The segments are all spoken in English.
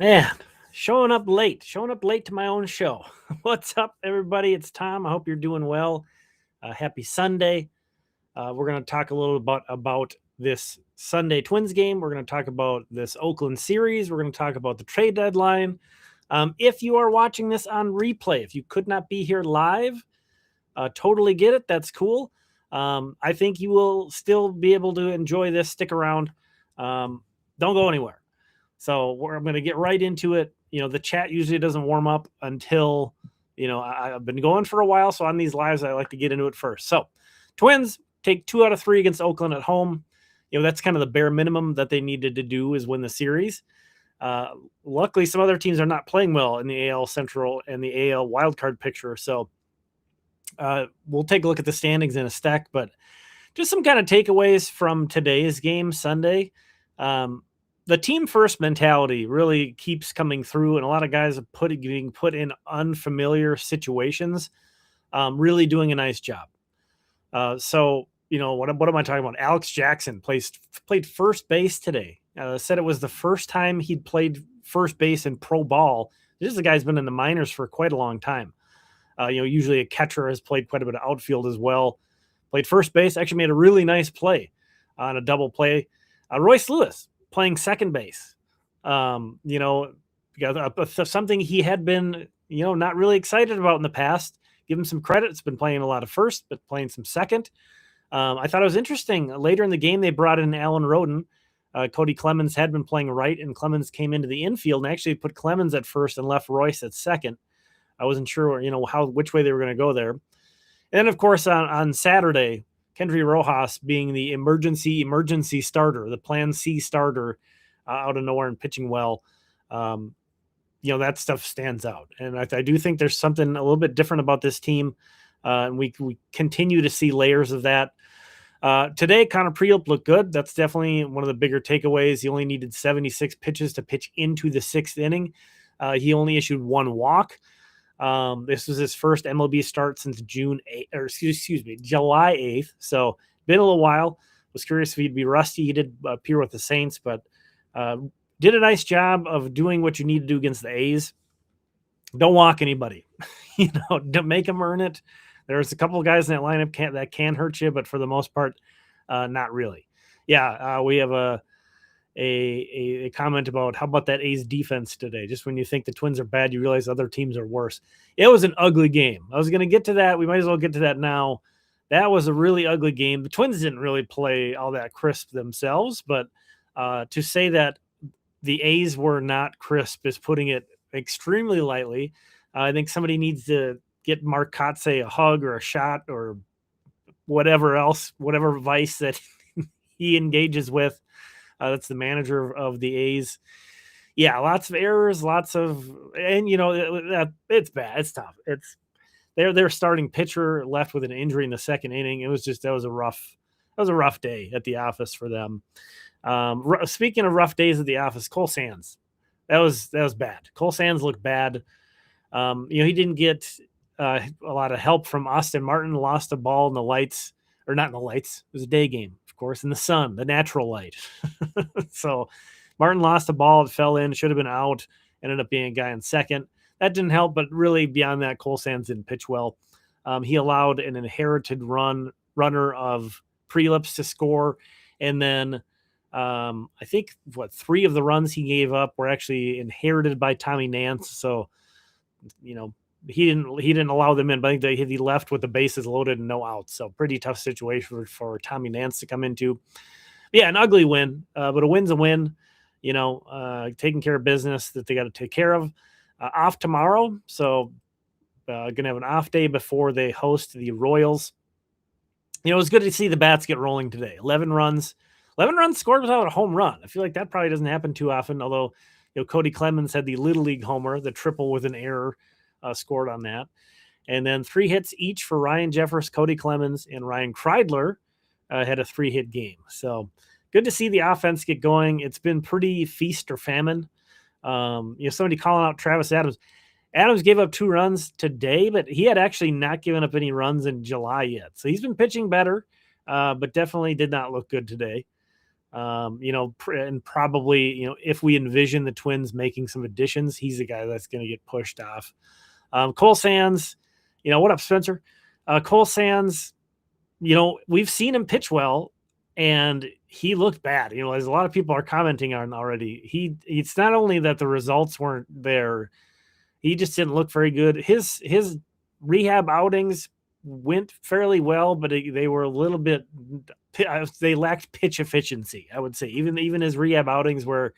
Man, showing up late to my own show. What's up, everybody? It's Tom. I hope you're doing well. Happy Sunday. We're going to talk a little about this Sunday Twins game. We're going to talk about this Oakland series. We're going to talk about the trade deadline. If you are watching this on replay, if you could not be here live, totally get it. That's cool. I think you will still be able to enjoy this. Stick around. Don't go anywhere. So I'm going to get right into it. The chat usually doesn't warm up until, I've been going for a while. So on these lives, I like to get into it first. So Twins take 2 out of 3 against Oakland at home. That's kind of the bare minimum that they needed to do is win the series. Luckily, some other teams are not playing well in the AL Central and the AL wildcard picture. So we'll take a look at the standings in a sec, but just some kind of takeaways from today's game Sunday. The team first mentality really keeps coming through, and a lot of guys are being put in unfamiliar situations, really doing a nice job. So what am I talking about? Alex Jackson played first base today. Said it was the first time he'd played first base in pro ball. This is a guy's been in the minors for quite a long time. Usually a catcher has played quite a bit of outfield as well. Played first base, actually made a really nice play on a double play. Royce Lewis playing second base. Something he had been, not really excited about in the past. Give him some credit. It's been playing a lot of first, but playing some second. I thought it was interesting. Later in the game, they brought in Alan Roden. Cody Clemens had been playing right, and Clemens came into the infield and actually put Clemens at first and left Royce at second. I wasn't sure, which way they were going to go there. And then, of course, on Saturday, Kendry Rojas being the emergency starter, the Plan C starter out of nowhere and pitching well. That stuff stands out. And I do think there's something a little bit different about this team. And we continue to see layers of that. Today, Connor Prielipp looked good. That's definitely one of the bigger takeaways. He only needed 76 pitches to pitch into the 6th inning. He only issued 1 walk. This was his first MLB start since July 8th. So been a little while. Was curious if he'd be rusty. He did appear with the Saints, but did a nice job of doing what you need to do against the A's. Don't walk anybody. Don't make them earn it. There's a couple of guys in that lineup that can hurt you, but for the most part, not really. Yeah, we have a comment about how about that A's defense today. Just when you think the Twins are bad, you realize other teams are worse. It was an ugly game. I was going to get to that. We might as well get to that now. That was a really ugly game. The Twins didn't really play all that crisp themselves, but to say that the A's were not crisp is putting it extremely lightly. I think somebody needs to get Mark Kotsay a hug or a shot or whatever else, whatever vice that he engages with. That's the manager of the A's. Yeah, lots of errors, and it's bad. It's tough. It's their starting pitcher left with an injury in the 2nd inning. It was that was a rough day at the office for them. Speaking of rough days at the office, Cole Sands, that was bad. Cole Sands looked bad. He didn't get a lot of help from Austin Martin. Lost a ball in the lights, or not in the lights. It was a day game. Course, in the sun, the natural light. So Martin lost a ball. It fell in, should have been out, ended up being a guy in second. That didn't help, but really beyond that, Cole Sands didn't pitch well. He allowed an inherited runner of Prielipp to score. And then I think 3 of the runs he gave up were actually inherited by Tommy Nance. So, he didn't allow them in, but I think he left with the bases loaded and no outs. So pretty tough situation for Tommy Nance to come into. Yeah, an ugly win, but a win's a win. Taking care of business that they got to take care of. Off tomorrow, so going to have an off day before they host the Royals. It was good to see the bats get rolling today. 11 runs scored without a home run. I feel like that probably doesn't happen too often, although Cody Clemens had the Little League homer, the triple with an error. Scored on that. And then 3 hits each for Ryan Jeffers, Cody Clemens, and Ryan Kreidler had a 3-hit game. So good to see the offense get going. It's been pretty feast or famine. Somebody calling out Travis Adams. Adams gave up 2 runs today, but he had actually not given up any runs in July yet. So he's been pitching better, but definitely did not look good today. And probably, if we envision the Twins making some additions, he's the guy that's going to get pushed off. Cole Sands, what up, Spencer? Cole Sands, we've seen him pitch well, and he looked bad. As a lot of people are commenting on already, it's not only that the results weren't there, he just didn't look very good. His rehab outings went fairly well, but they were a little bit, they lacked pitch efficiency, I would say. Even his rehab outings where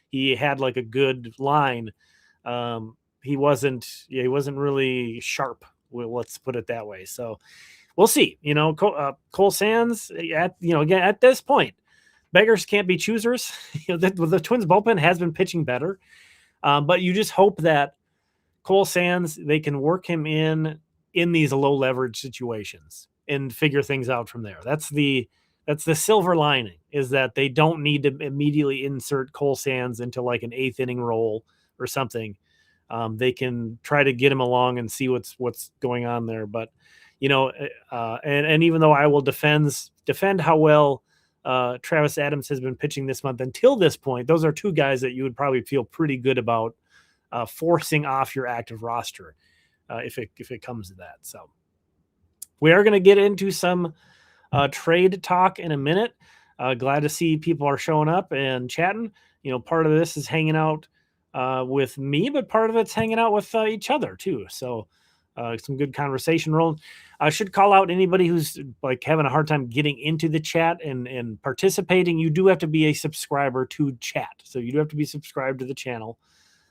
he had like a good line, he wasn't really sharp. Let's put it that way. So we'll see. Cole Sands, again, at this point, beggars can't be choosers. The Twins bullpen has been pitching better, but you just hope that Cole Sands, they can work him in these low leverage situations and figure things out from there. That's the silver lining, is that they don't need to immediately insert Cole Sands into like an 8th inning role or something. They can try to get him along and see what's going on there. But, and even though I will defend how well Travis Adams has been pitching this month until this point, those are two guys that you would probably feel pretty good about forcing off your active roster if it comes to that. So we are going to get into some trade talk in a minute. Glad to see people are showing up and chatting. Part of this is hanging out with me, but part of it's hanging out with each other too. So some good conversation rolling. I should call out anybody who's like having a hard time getting into the chat and participating. You do have to be a subscriber to chat. So you do have to be subscribed to the channel.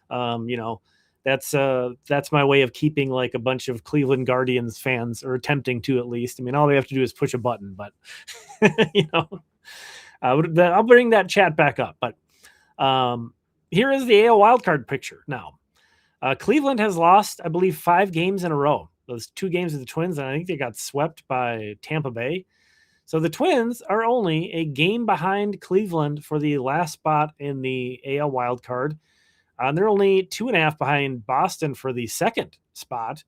That's my way of keeping like a bunch of Cleveland Guardians fans, or attempting to, at least. I mean, all they have to do is push a button, but I'll bring that chat back up. But here is the AL wildcard picture now. Cleveland has lost, I believe, 5 games in a row. Those 2 games of the Twins, and I think they got swept by Tampa Bay. So the Twins are only a game behind Cleveland for the last spot in the AL wildcard. They're only 2.5 behind Boston for the second spot.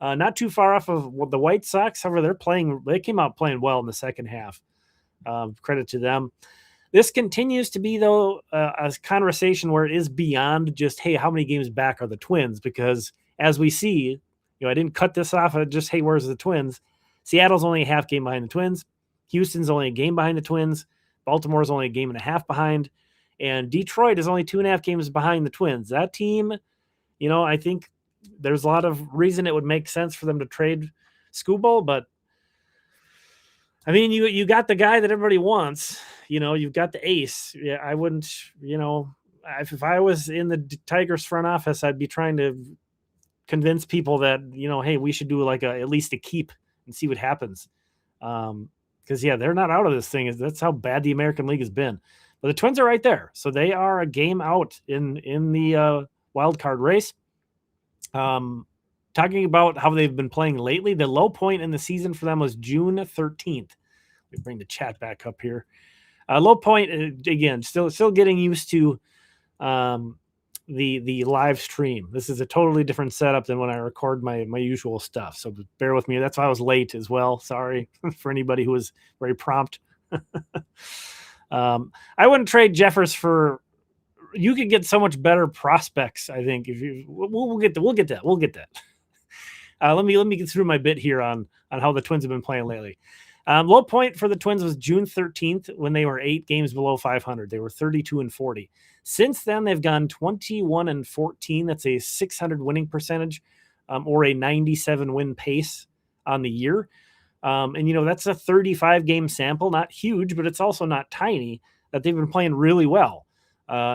Not too far off of the White Sox. However, they came out playing well in the second half. Credit to them. This continues to be, though, a conversation where it is beyond just, hey, how many games back are the Twins? Because as we see, I didn't cut this off of just, hey, where's the Twins? Seattle's only a half game behind the Twins. Houston's only a game behind the Twins. Baltimore's only a game and a half behind. And Detroit is only 2.5 games behind the Twins. That team, I think there's a lot of reason it would make sense for them to trade Skubal, but I mean, you got the guy that everybody wants. You've got the ace. Yeah, I wouldn't. If I was in the Tigers front office, I'd be trying to convince people that hey, we should do like at least a keep and see what happens. Because they're not out of this thing. That's how bad the American League has been. But the Twins are right there, so they are a game out in the wild card race. Talking about how they've been playing lately, the low point in the season for them was June 13th. Let me bring the chat back up here. Low point, again, still getting used to the live stream. This is a totally different setup than when I record my usual stuff, so bear with me. That's why I was late as well. Sorry for anybody who was very prompt. I wouldn't trade Jeffers for. You could get so much better prospects, I think. If you, we'll get that. Let me get through my bit here on how the Twins have been playing lately. Low point for the Twins was June 13th when they were 8 games below 500. They were 32-40. Since then, they've gone 21-14. That's a 600 winning percentage, or a 97 win pace on the year. And that's a 35 game sample, not huge, but it's also not tiny, that they've been playing really well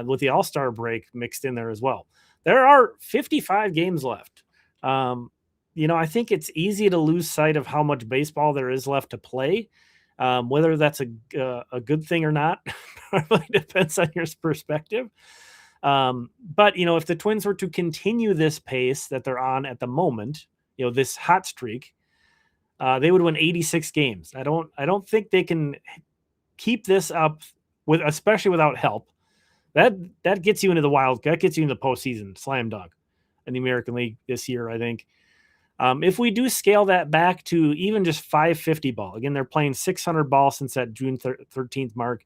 with the All-Star break mixed in there as well. There are 55 games left. I think it's easy to lose sight of how much baseball there is left to play. Whether that's a good thing or not probably depends on your perspective. But if the Twins were to continue this pace that they're on at the moment, this hot streak, they would win 86 games. I don't think they can keep this up especially without help. That gets you into the wild. That gets you into the postseason, slam dunk, in the American League this year, I think. If we do scale that back to even just 550 ball, again, they're playing 600 ball since that June 13th mark.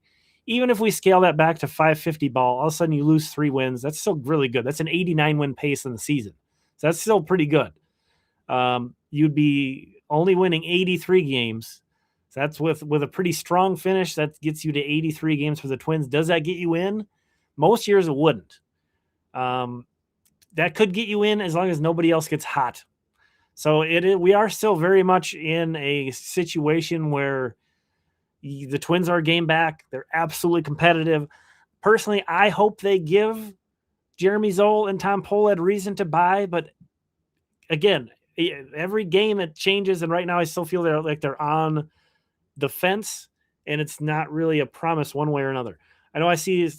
even if we scale that back to 550 ball, all of a sudden you lose 3 wins. That's still really good. That's an 89 win pace in the season. So that's still pretty good. You'd be only winning 83 games. So that's with a pretty strong finish. That gets you to 83 games for the Twins. Does that get you in? Most years it wouldn't. That could get you in as long as nobody else gets hot. So we are still very much in a situation where the Twins are a game back. They're absolutely competitive. Personally, I hope they give Jeremy Zoll and Tom Pohlad reason to buy, but again, every game it changes, and right now I still feel they're on the fence, and it's not really a promise one way or another. I know seen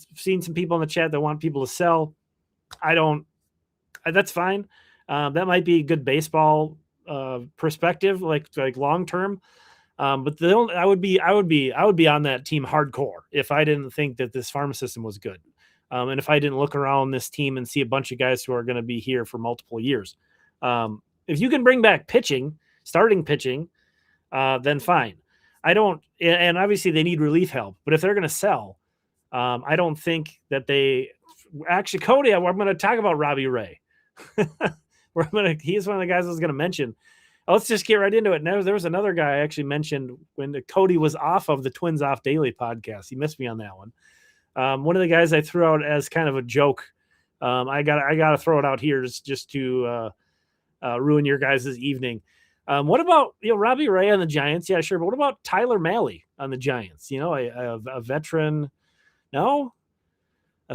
some people in the chat that want people to sell. I don't. That's fine. That might be a good baseball perspective, like long term. But I would be on that team hardcore if I didn't think that this farm system was good, and if I didn't look around this team and see a bunch of guys who are going to be here for multiple years. If you can bring back starting pitching, then fine. I don't, and obviously they need relief help. But if they're going to sell, I don't think that they actually. Cody, I'm going to talk about Robbie Ray. He's one of the guys I was going to mention. Let's just get right into it. Now, there was another guy I actually mentioned when Cody was off of the Twins Off Daily podcast. He missed me on that one. One of the guys I threw out as kind of a joke. I got to throw it out here just to ruin your guys' evening. What about Robbie Ray on the Giants? Yeah, sure. But what about Tyler Mahle on the Giants? A veteran. No,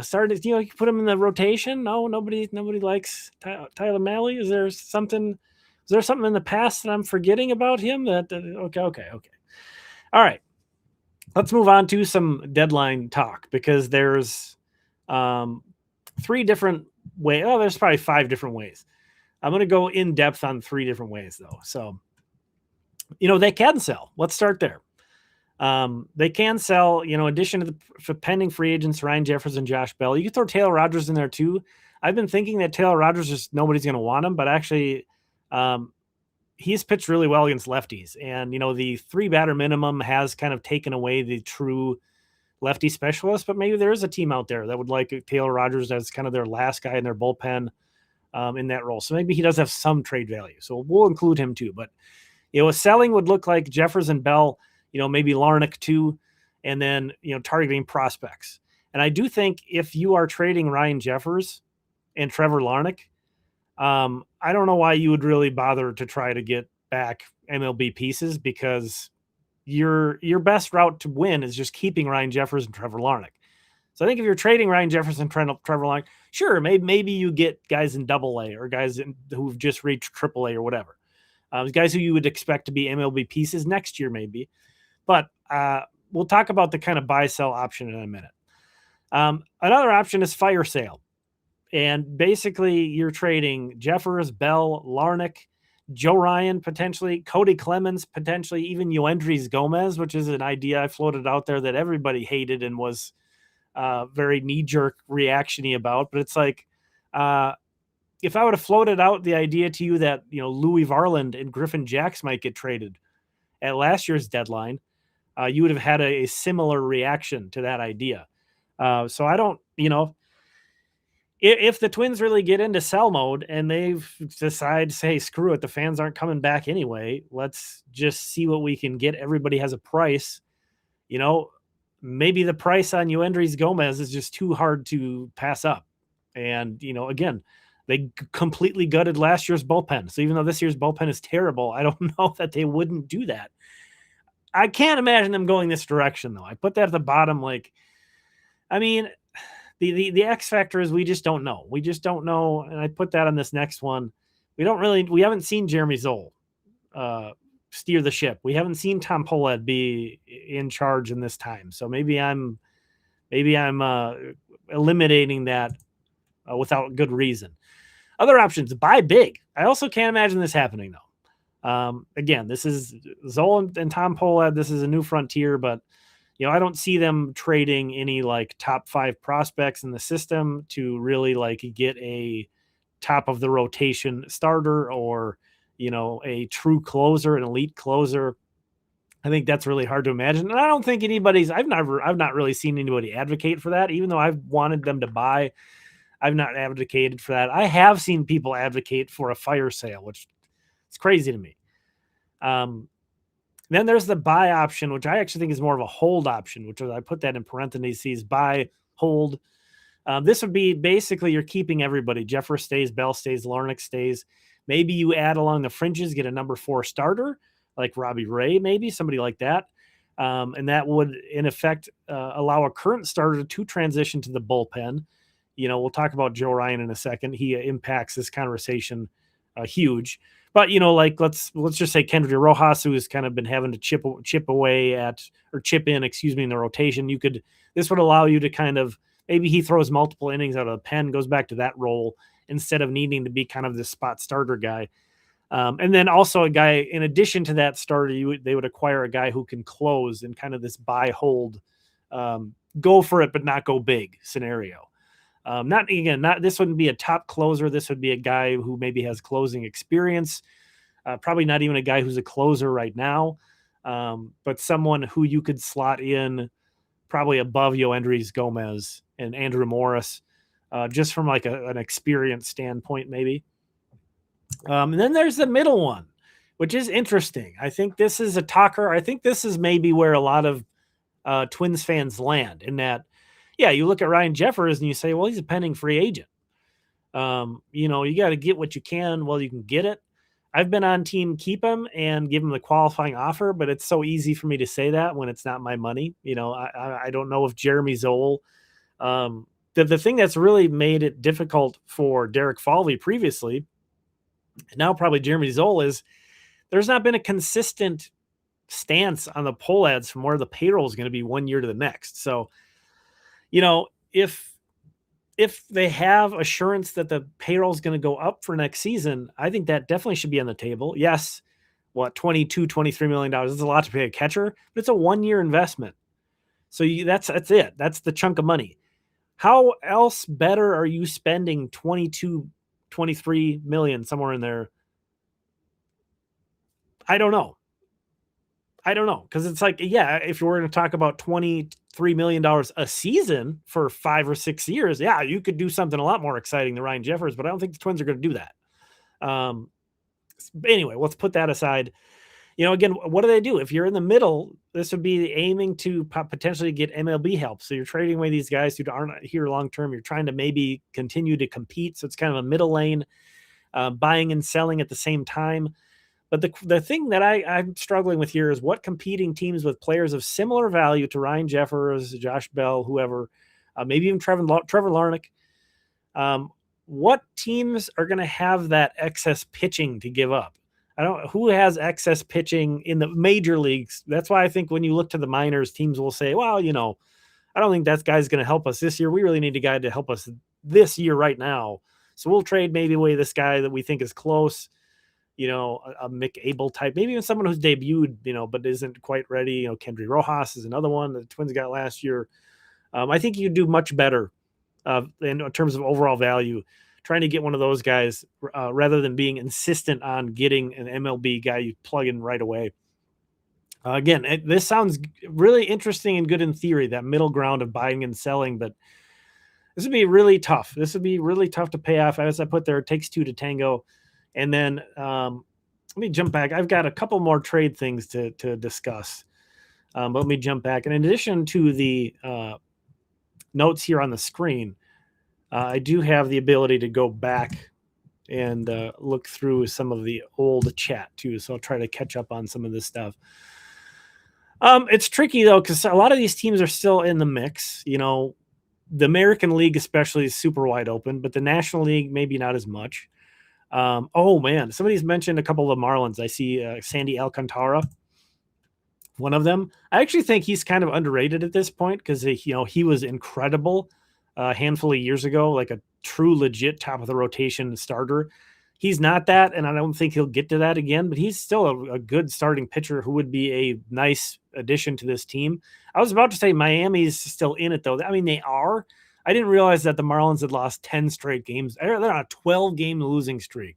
started. You put him in the rotation. No, nobody likes Tyler Mahle. Is there something in the past that I'm forgetting about him? Okay. All right. Let's move on to some deadline talk because there's 3 different ways. Oh, there's probably 5 different ways. I'm going to go in depth on 3 different ways though. So, they can sell. Let's start there. They can sell, in addition to the pending free agents, Ryan Jeffers and Josh Bell. You can throw Taylor Rogers in there too. I've been thinking that Taylor Rogers nobody's going to want him, but actually, he's pitched really well against lefties. And, the 3 batter minimum has kind of taken away the true lefty specialist, but maybe there is a team out there that would like Taylor Rogers as kind of their last guy in their bullpen in that role. So maybe he does have some trade value. So we'll include him too. But, a selling would look like Jeffers and Bell, maybe Larnach too, and then, targeting prospects. And I do think if you are trading Ryan Jeffers and Trevor Larnach, I don't know why you would really bother to try to get back MLB pieces because your best route to win is just keeping Ryan Jeffers and Trevor Larnach. So I think if you're trading Ryan Jeffers and Trevor Larnach, sure, maybe you get guys in AA or guys who've just reached AAA or whatever. Guys who you would expect to be MLB pieces next year, maybe. But we'll talk about the kind of buy-sell option in a minute. Another option is fire sale. And basically, you're trading Jeffers, Bell, Larnach, Joe Ryan, potentially, Cody Clemens, potentially, even Yoendrys Gomez, which is an idea I floated out there that everybody hated and was very knee-jerk reaction-y about. But it's like, if I would have floated out the idea to you that, Louis Varland and Griffin Jacks might get traded at last year's deadline, you would have had a similar reaction to that idea. So I don't, if the Twins really get into sell mode and they've decided to say, screw it, the fans aren't coming back anyway, let's just see what we can get. Everybody has a price. Maybe the price on Yoendrys Gomez is just too hard to pass up. And, again, they completely gutted last year's bullpen. So even though this year's bullpen is terrible, I don't know that they wouldn't do that. I can't imagine them going this direction, though. I put that at the bottom. The X factor is we just don't know. We just don't know. And I put that on this next one. We haven't seen Jeremy Zoll steer the ship. We haven't seen Tom Pohlad be in charge in this time. So maybe I'm eliminating that without good reason. Other options, buy big. I also can't imagine this happening, though. Again, this is Zoll and Tom Pohlad. This is a new frontier, but I don't see them trading any top 5 prospects in the system to really get a top of the rotation starter or, a true closer, an elite closer. I think that's really hard to imagine. And I don't think I've not really seen anybody advocate for that, even though I've wanted them to buy. I've not advocated for that. I have seen people advocate for a fire sale, which is crazy to me. Then there's the buy option, which I actually think is more of a hold option, which is, I put that in parentheses, buy, hold. This would be basically you're keeping everybody. Jeffers stays, Bell stays, Larnach stays. Maybe you add along the fringes, get a number 4 starter like Robbie Ray, maybe somebody like that. And that would, in effect, allow a current starter to transition to the bullpen. We'll talk about Joe Ryan in a second. He impacts this conversation huge. But like let's just say Kendry Rojas, who has kind of been having to chip in, in the rotation. This would allow you to kind of, maybe he throws multiple innings out of the pen, goes back to that role instead of needing to be kind of the spot starter guy. And then also a guy, in addition to that starter, they would acquire a guy who can close in kind of this buy hold, go for it but not go big scenario. This wouldn't be a top closer. This would be a guy who maybe has closing experience. Probably not even a guy who's a closer right now, but someone who you could slot in probably above Yoendrys Gomez and Andrew Morris, just from like an experience standpoint, maybe. And then there's the middle one, which is interesting. I think this is a talker. I think this is maybe where a lot of Twins fans land, in that, yeah, you look at Ryan Jeffers and you say, well, he's a pending free agent. You got to get what you can while you can get it. I've been on team keep him and give him the qualifying offer, but it's so easy for me to say that when it's not my money. I don't know if Jeremy Zoll, the thing that's really made it difficult for Derek Falvey previously, and now probably Jeremy Zoll, is there's not been a consistent stance on the poll ads from where the payroll is going to be 1 year to the next. So, if they have assurance that the payroll is going to go up for next season, I think that definitely should be on the table. Yes, $23 million. That's a lot to pay a catcher, but it's a 1 year investment. So that's it. That's the chunk of money. How else better are you spending 23 million, somewhere in there? I don't know. Because it's like, yeah, if you were going to talk about $23 million a season for 5 or 6 years, yeah, you could do something a lot more exciting than Ryan Jeffers, but I don't think the Twins are going to do that. Anyway, let's put that aside. Again, what do they do? If you're in the middle, this would be aiming to potentially get MLB help. So you're trading away these guys who aren't here long-term. You're trying to maybe continue to compete. So it's kind of a middle lane, buying and selling at the same time. But the thing that I'm struggling with here is what competing teams with players of similar value to Ryan Jeffers, Josh Bell, whoever, maybe even Trevor Larnach, what teams are going to have that excess pitching to give up? Who has excess pitching in the major leagues? That's why I think when you look to the minors, teams will say, well, I don't think that guy's going to help us this year. We really need a guy to help us this year right now. So we'll trade maybe away this guy that we think is close, a Mick Abel type, maybe even someone who's debuted, but isn't quite ready. Kendry Rojas is another one that the Twins got last year. I think you do much better in terms of overall value trying to get one of those guys rather than being insistent on getting an MLB guy you plug in right away. Again, this sounds really interesting and good in theory, that middle ground of buying and selling, but this would be really tough. This would be really tough to pay off. As I put there, it takes two to tango. And then let me jump back. I've got a couple more trade things to discuss. But let me jump back. And in addition to the notes here on the screen, I do have the ability to go back and look through some of the old chat too. So I'll try to catch up on some of this stuff. It's tricky though, because a lot of these teams are still in the mix. The American League especially is super wide open, but the National League maybe not as much. Oh man, somebody's mentioned a couple of the Marlins. I see Sandy Alcantara, one of them. I actually think he's kind of underrated at this point because he was incredible a handful of years ago, like a true legit top of the rotation starter. He's not that, and I don't think he'll get to that again, but he's still a good starting pitcher who would be a nice addition to this team. I was about to say Miami's still in it, though. I mean, they are. I didn't realize that the Marlins had lost 10 straight games. They're on a 12-game losing streak.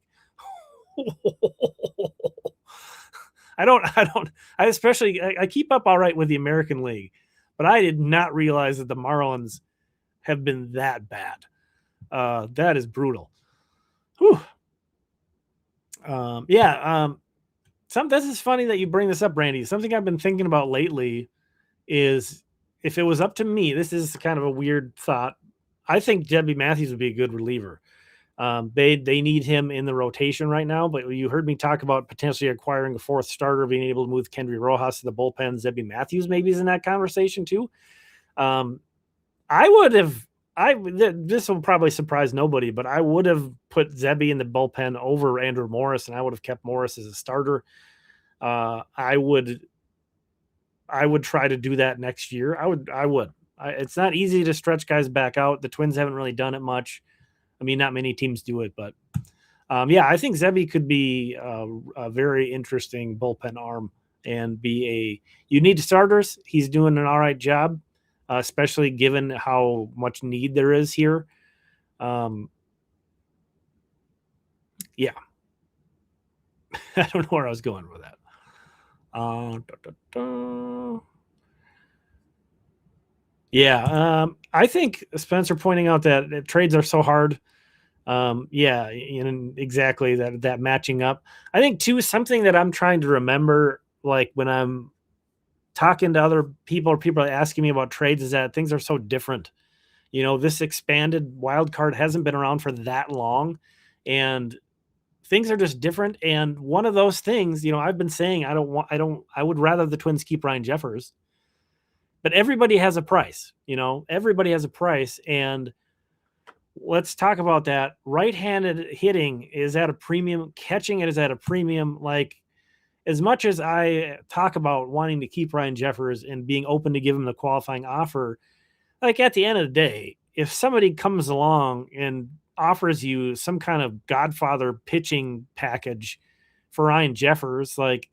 I especially, I keep up all right with the American League, but I did not realize that the Marlins have been that bad. That is brutal. Whew. Yeah. This is funny that you bring this up, Randy. Something I've been thinking about lately is if it was up to me, this is kind of a weird thought. I think Debbie Matthews would be a good reliever. They need him in the rotation right now, but you heard me talk about potentially acquiring a fourth starter, being able to move Kendry Rojas to the bullpen. Debbie Matthews maybe is in that conversation too. I would have. This will probably surprise nobody, but I would have put Zebby in the bullpen over Andrew Morris, and I would have kept Morris as a starter. I would try to do that next year. It's not easy to stretch guys back out. The Twins haven't really done it much. I mean, not many teams do it, but yeah, I think Zebby could be a very interesting bullpen arm and you need starters. He's doing an all right job, especially given how much need there is here. Yeah. I don't know where I was going with that. Yeah. I think Spencer pointing out that trades are so hard. Yeah, exactly that matching up. I think too, something that I'm trying to remember, like when I'm talking to other people or people are asking me about trades, is that things are so different. This expanded wild card hasn't been around for that long, and things are just different. And one of those things, I've been saying, I would rather the Twins keep Ryan Jeffers, but everybody has a price, everybody has a price. And let's talk about that. Right-handed hitting is at a premium. Catching it is at a premium. Like, as much as I talk about wanting to keep Ryan Jeffers and being open to give him the qualifying offer, like at the end of the day, if somebody comes along and offers you some kind of Godfather pitching package for Ryan Jeffers, like,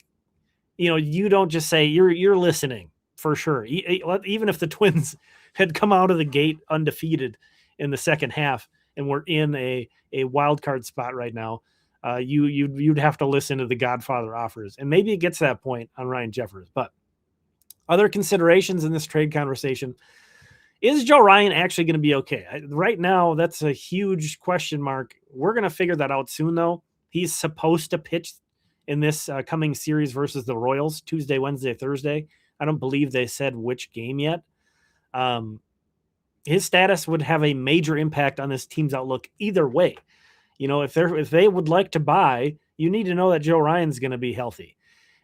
you don't just say you're listening for sure. Even if the Twins had come out of the gate undefeated in the second half and we're in a wild card spot right now, you'd have to listen to the Godfather offers, and maybe it gets to that point on Ryan Jeffers. But other considerations in this trade conversation: is Joe Ryan actually going to be okay? Right now, that's a huge question mark. We're going to figure that out soon, though. He's supposed to pitch in this coming series versus the Royals Tuesday, Wednesday, Thursday. I don't believe they said which game yet. His status would have a major impact on this team's outlook either way. If they would like to buy, you need to know that Joe Ryan's going to be healthy.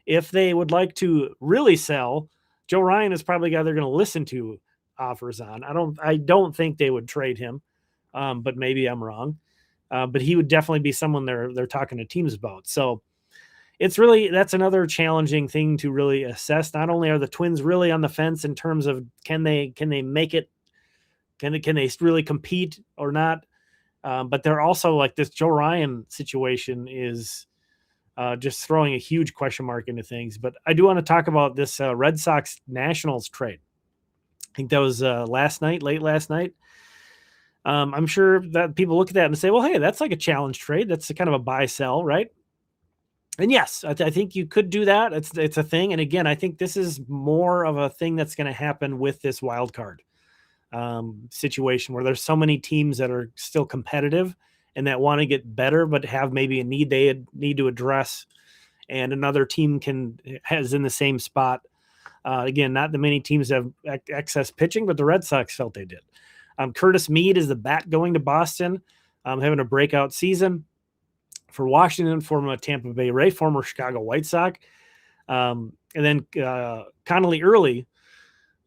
If they would like to really sell, Joe Ryan is probably a guy they're going to listen to offers on. I don't think they would trade him, but maybe I'm wrong. But he would definitely be someone they're talking to teams about. So that's another challenging thing to really assess. Not only are the Twins really on the fence in terms of can they make it, can they really compete or not, but they're also like, this Joe Ryan situation is just throwing a huge question mark into things. But I do want to talk about this Red Sox Nationals trade. I think that was late last night. I'm sure that people look at that and say, well, hey, that's like a challenge trade. That's kind of a buy sell, right? And yes, I think you could do that. It's a thing. And again, I think this is more of a thing that's going to happen with this wild card situation, where there's so many teams that are still competitive and that want to get better, but have maybe a need they need to address, and another team has in the same spot. Again, not that many teams have excess pitching, but the Red Sox felt they did. Curtis Mead is the bat going to Boston, having a breakout season. For Washington, former Tampa Bay Ray, former Chicago White Sox. And then Connolly Early,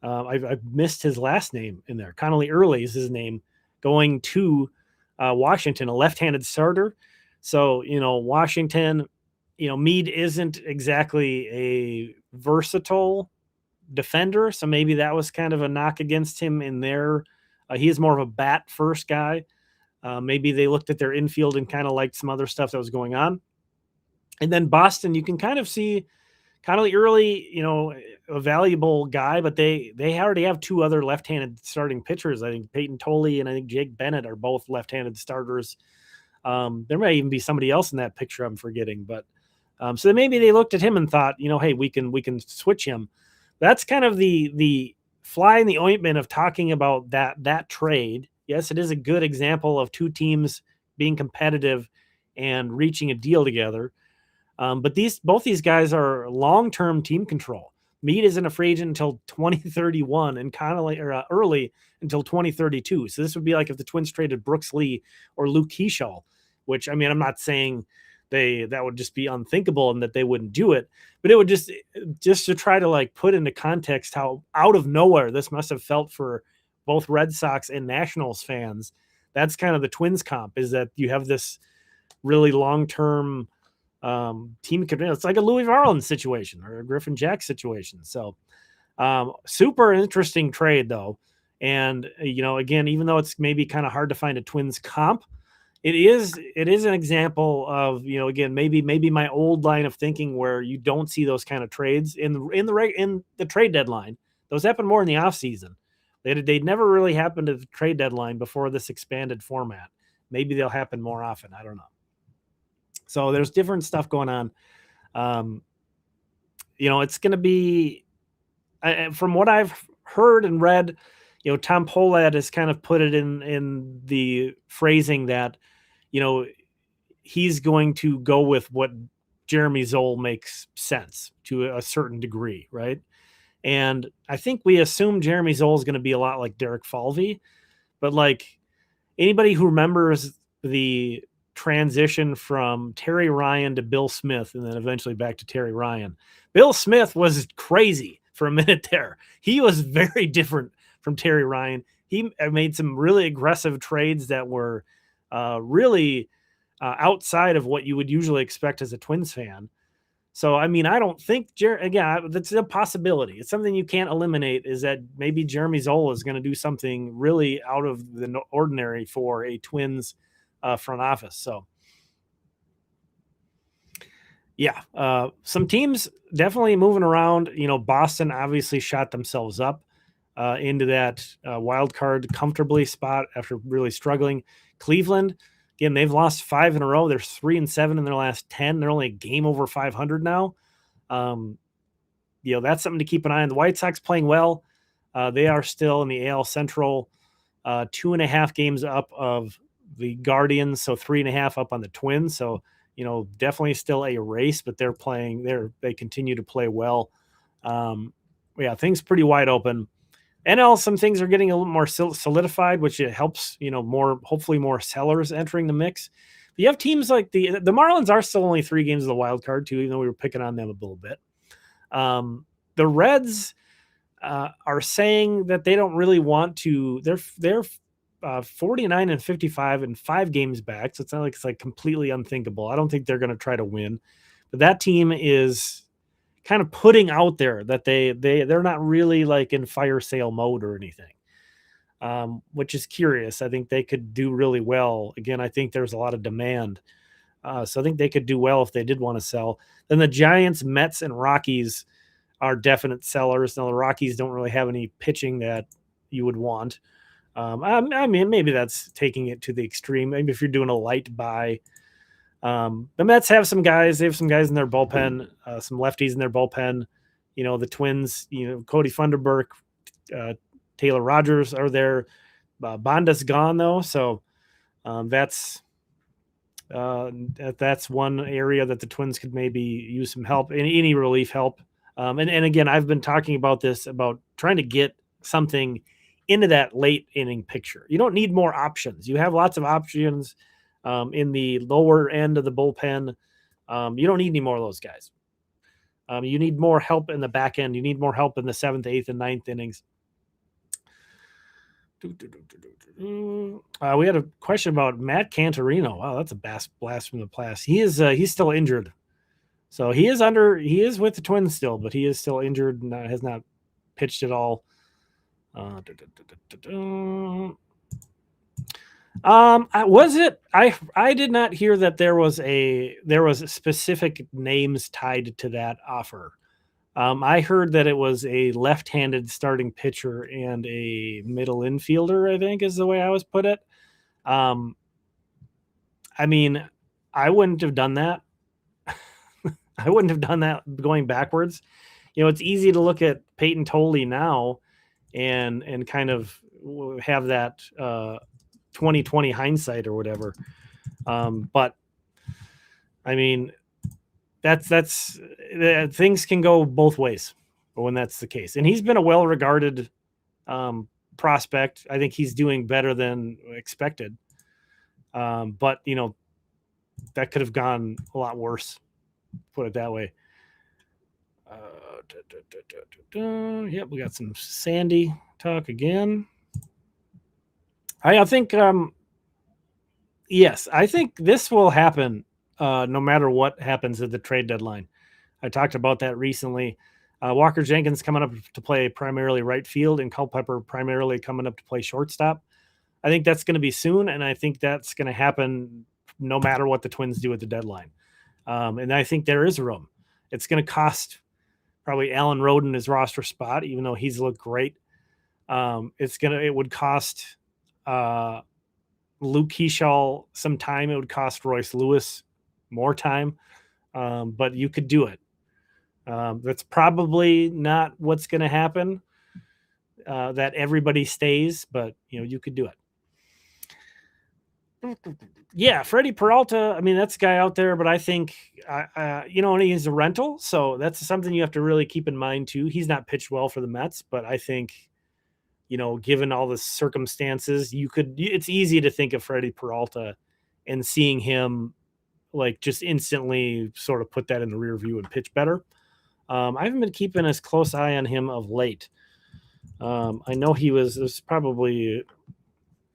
I've missed his last name in there. Connolly Early is his name, going to Washington, a left-handed starter. So, Washington, Mead isn't exactly a versatile defender. So maybe that was kind of a knock against him in there. He is more of a bat-first guy. Maybe they looked at their infield and kind of liked some other stuff that was going on. And then Boston, you can kind of see Connolly Early, a valuable guy, but they already have two other left-handed starting pitchers. I think Peyton Tolley and I think Jake Bennett are both left-handed starters. There may even be somebody else in that picture I'm forgetting, but So maybe they looked at him and thought, hey, we can switch him. That's kind of the fly in the ointment of talking about that trade. Yes, it is a good example of two teams being competitive and reaching a deal together. But both these guys are long-term team control. Mead isn't a free agent until 2031, and Connolly early until 2032. So this would be like if the Twins traded Brooks Lee or Luke Keeschall, which, I mean, I'm not saying that would just be unthinkable and that they wouldn't do it, but it would just to try to like put into context how out of nowhere this must have felt for both Red Sox and Nationals fans. That's kind of the Twins comp, is that you have this really long-term team. It's like a Louis Varland situation or a Griffin Jack situation. So super interesting trade though. And again, even though it's maybe kind of hard to find a Twins comp, it is an example of, again, maybe my old line of thinking where you don't see those kind of trades in the trade deadline. Those happen more in the off season. They never really happened at the trade deadline before this expanded format. Maybe they'll happen more often. I don't know. So there's different stuff going on. It's going to be, from what I've heard and read, Tom Pohlad has kind of put it in the phrasing that, he's going to go with what Jeremy Zoll makes sense to a certain degree, right? And I think we assume Jeremy Zoll is going to be a lot like Derek Falvey, but like anybody who remembers the transition from Terry Ryan to Bill Smith and then eventually back to Terry Ryan. Bill Smith was crazy for a minute there. He was very different from Terry Ryan. He made some really aggressive trades that were really outside of what you would usually expect as a Twins fan. So, I mean, I don't think, again, that's a possibility. It's something you can't eliminate, is that maybe Jeremy Zoll is going to do something really out of the ordinary for a Twins front office. So, yeah, some teams definitely moving around. Boston obviously shot themselves up into that wild card comfortably spot after really struggling. Cleveland, again, they've lost 5 in a row. They're 3-7 in their last 10. They're only a game over 500 now. That's something to keep an eye on. The White Sox playing well. They are still in the AL Central, 2.5 games up of the Guardians, so 3.5 up on the Twins. So, definitely still a race, but they continue to play well. Things pretty wide open. NL, some things are getting a little more solidified, which it helps, hopefully more sellers entering the mix. But you have teams like the Marlins are still only 3 games of the wild card too, even though we were picking on them a little bit. The Reds are saying that they don't really want to. They're 49-55 and 5 games back, so it's not like it's like completely unthinkable. I don't think they're going to try to win, but that team is kind of putting out there that they're not really like in fire sale mode or anything, which is curious. I think they could do really well. Again, I think there's a lot of demand. So I think they could do well if they did want to sell. Then the Giants, Mets, and Rockies are definite sellers. Now the Rockies don't really have any pitching that you would want. I mean, maybe that's taking it to the extreme. Maybe if you're doing a light buy. The Mets have some guys. They have some guys in their bullpen, some lefties in their bullpen. The Twins, Cody Funderburk, Taylor Rogers are there. Bonda's gone though, so that's one area that the Twins could maybe use some help, any relief help. And again, I've been talking about this, about trying to get something into that late inning picture. You don't need more options. You have lots of options in the lower end of the bullpen. You don't need any more of those guys. You need more help in the back end. You need more help in the 7th, 8th, and 9th innings. We had a question about Matt Cantorino. Wow, that's a blast from the past. He's still injured. So he is with the Twins still, but he is still injured and has not pitched at all. I did not hear that there was specific names tied to that offer. I heard that it was a left-handed starting pitcher and a middle infielder, I think is the way I was put it. I mean, I wouldn't have done that. I wouldn't have done that going backwards. It's easy to look at Peyton Tolley now and kind of have that 2020 hindsight or whatever. But I mean, that's things can go both ways when that's the case. And he's been a well-regarded prospect. I think he's doing better than expected. But that could have gone a lot worse. Put it that way. Yep, we got some Sandy talk again. I think yes, I think this will happen no matter what happens at the trade deadline. I talked about that recently. Walker Jenkins coming up to play primarily right field, and Culpepper primarily coming up to play shortstop. I think that's going to be soon, and I think that's going to happen no matter what the Twins do at the deadline. And I think there is room. It's going to cost probably Alan Roden his roster spot, even though he's looked great. It would cost Luke Keeschall some time. It would cost Royce Lewis more time, but you could do it. That's probably not what's going to happen, that everybody stays, but you could do it. Yeah, Freddie Peralta, I mean, that's a guy out there, but I think, and he's a rental, so that's something you have to really keep in mind too. He's not pitched well for the Mets, but I think, given all the circumstances, it's easy to think of Freddie Peralta and seeing him like just instantly sort of put that in the rear view and pitch better. I haven't been keeping as close eye on him of late. I know it was probably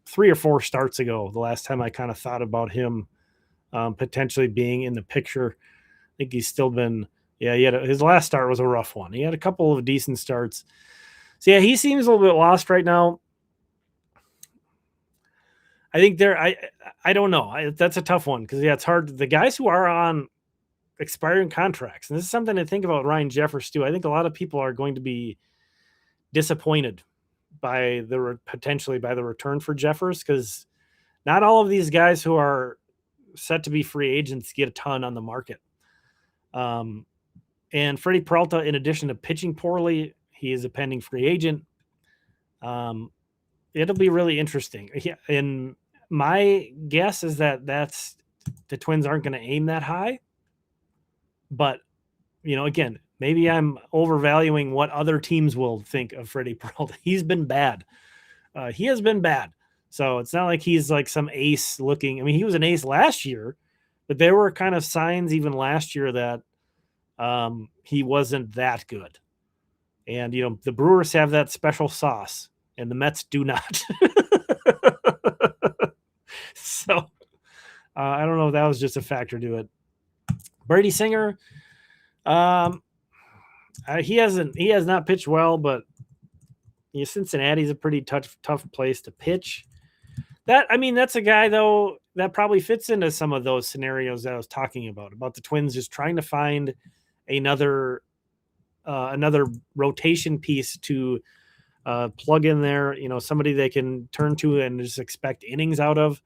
3 or 4 starts ago, the last time I kind of thought about him potentially being in the picture. I think he's still been, his last start was a rough one. He had a couple of decent starts. So yeah, he seems a little bit lost right now. I think I don't know. That's a tough one because it's hard. The guys who are on expiring contracts, and this is something to think about Ryan Jeffers too. I think a lot of people are going to be disappointed by potentially by the return for Jeffers, because not all of these guys who are set to be free agents get a ton on the market. And Freddie Peralta, in addition to pitching poorly, he is a pending free agent. It'll be really interesting. And my guess is that the Twins aren't going to aim that high. But, again, maybe I'm overvaluing what other teams will think of Freddie Peralta. He's been bad. He has been bad. So it's not like he's like some ace looking. I mean, he was an ace last year, but there were kind of signs even last year that he wasn't that good. And, the Brewers have that special sauce, and the Mets do not. So I don't know if that was just a factor to it. Brady Singer, he has not pitched well, but Cincinnati's a pretty tough place to pitch. That's a guy though that probably fits into some of those scenarios that I was talking about the Twins just trying to find another rotation piece to plug in there, somebody they can turn to and just expect innings out of,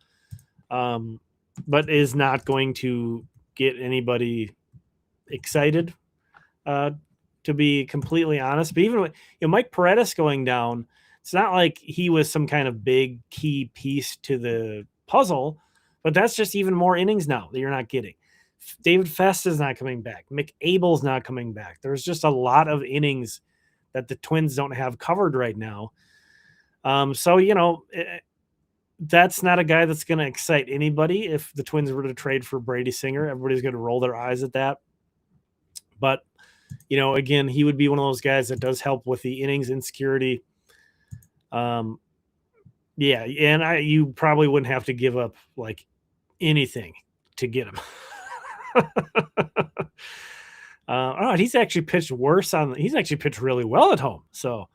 but is not going to get anybody excited, to be completely honest. But even with Mike Paredes going down, it's not like he was some kind of big key piece to the puzzle, but that's just even more innings now that you're not getting. David Fest is not coming back. Mick Abel's not coming back. There's just a lot of innings that the Twins don't have covered right now. So, that's not a guy that's going to excite anybody. If the Twins were to trade for Brady Singer, everybody's going to roll their eyes at that. But, again, he would be one of those guys that does help with the innings insecurity. And you probably wouldn't have to give up like anything to get him. He's actually pitched really well at home. So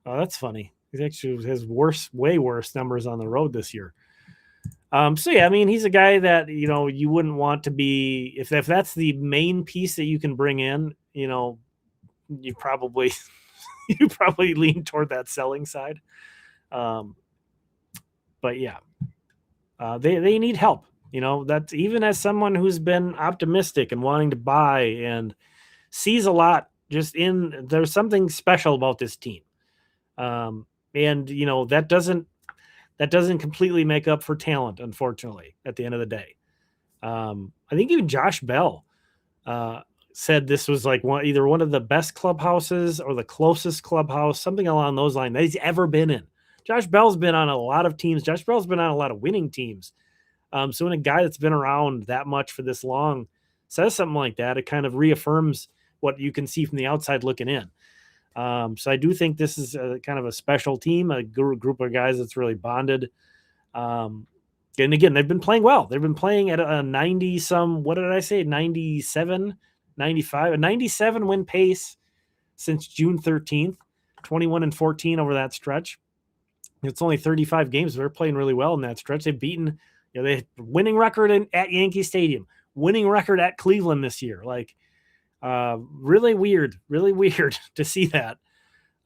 that's funny. He actually has way worse numbers on the road this year. He's a guy that, you wouldn't want to be, if that's the main piece that you can bring in, you probably lean toward that selling side. But yeah, they need help. That's even as someone who's been optimistic and wanting to buy and sees a lot there's something special about this team. And that doesn't completely make up for talent, unfortunately, at the end of the day. I think even Josh Bell said this was like either one of the best clubhouses or the closest clubhouse, something along those lines that he's ever been in. Josh Bell's been on a lot of teams. Josh Bell's been on a lot of winning teams. So when a guy that's been around that much for this long says something like that, it kind of reaffirms what you can see from the outside looking in. So I do think this is kind of a special team, a group of guys that's really bonded. And again, they've been playing well. They've been playing at a 90 some, what did I say? 97, 95, a 97 win pace since June 13th, 21-14 over that stretch. It's only 35 games. They're playing really well in that stretch. They've beaten, they winning record at Yankee Stadium, winning record at Cleveland this year. Like, really weird to see that.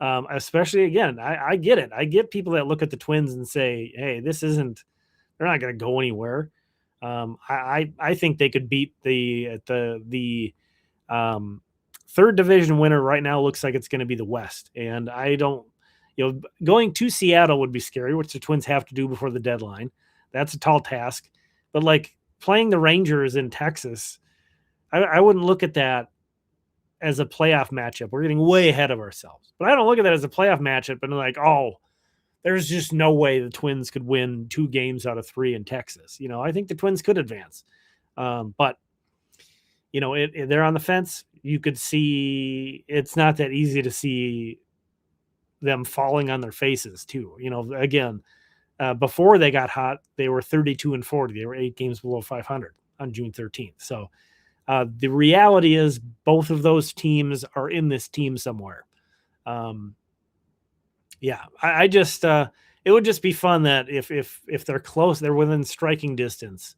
Especially again, I get it. I get people that look at the Twins and say, hey, they're not going to go anywhere. I think they could beat the third division winner right now. Looks like it's going to be the West. And I don't, going to Seattle would be scary, which the Twins have to do before the deadline. That's a tall task, but like playing the Rangers in Texas, I wouldn't look at that as a playoff matchup. We're getting way ahead of ourselves, but I don't look at that as a playoff matchup and like, oh, there's just no way the Twins could win 2 games out of 3 in Texas. I think the Twins could advance. But they're on the fence. You could see it's not that easy to see them falling on their faces too. Again, before they got hot, they were 32-40. They were 8 games below 500 on June 13th. So the reality is both of those teams are in this team somewhere. I just it would just be fun that if they're close, they're within striking distance,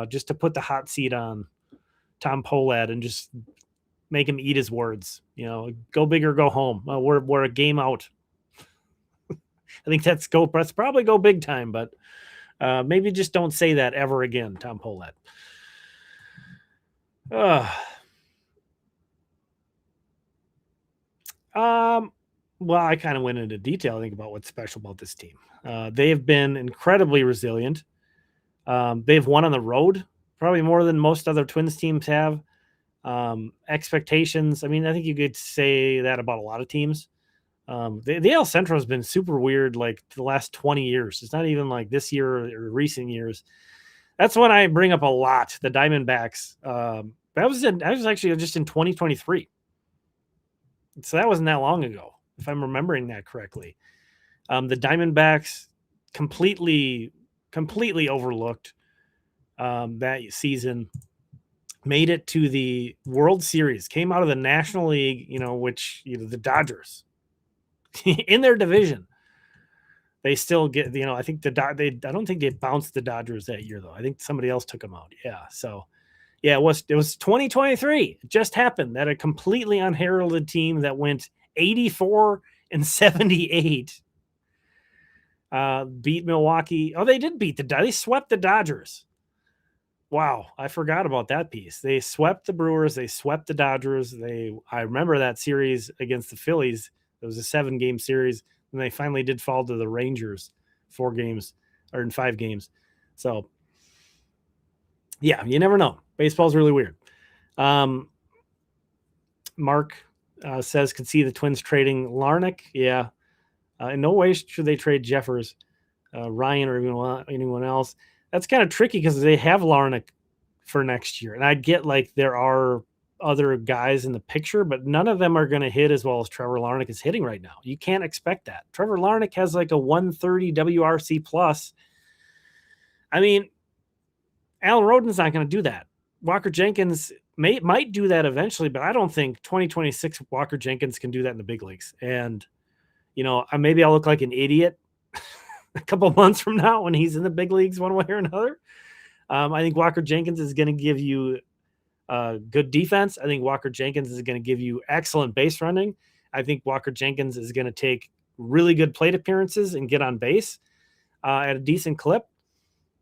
just to put the hot seat on Tom Pohlad and just make him eat his words. Go big or go home. We're a game out. I think that's probably go big time, but maybe just don't say that ever again, Tom Pohlad. Well, I kind of went into detail, I think, about what's special about this team. They have been incredibly resilient. They've won on the road, probably more than most other Twins teams have. Expectations, I mean, I think you could say that about a lot of teams. The AL Central has been super weird, like the last 20 years. It's not even like this year or recent years. That's when I bring up a lot, the Diamondbacks. I was actually just in 2023. So that wasn't that long ago, if I'm remembering that correctly. The Diamondbacks completely overlooked that season, made it to the World Series, came out of the National League, which, the Dodgers in their division. They still get, I think I don't think they bounced the Dodgers that year, though. I think somebody else took them out. Yeah. So, yeah, it was 2023. It just happened that a completely unheralded team that went 84-78 beat Milwaukee. Oh, they did they swept the Dodgers. Wow, I forgot about that piece. They swept the Brewers. They swept the Dodgers. I remember that series against the Phillies. It was a 7-game series. And they finally did fall to the Rangers 4 games or in 5 games. So, yeah, you never know. Baseball's really weird. Mark says, could see the Twins trading Larnach. Yeah. In no way should they trade Jeffers, Ryan, or anyone else. That's kind of tricky because they have Larnach for next year. And I get like there are other guys in the picture, but none of them are going to hit as well as Trevor Larnach is hitting right now. You can't expect that. Trevor Larnach has like a 130 WRC plus. I mean, Alan Rodden's not going to do that. Walker Jenkins might do that eventually, but I don't think 2026 Walker Jenkins can do that in the big leagues. And, maybe I'll look like an idiot a couple months from now when he's in the big leagues one way or another. I think Walker Jenkins is going to give you good defense. I think Walker Jenkins is going to give you excellent base running. I think Walker Jenkins is going to take really good plate appearances and get on base at a decent clip.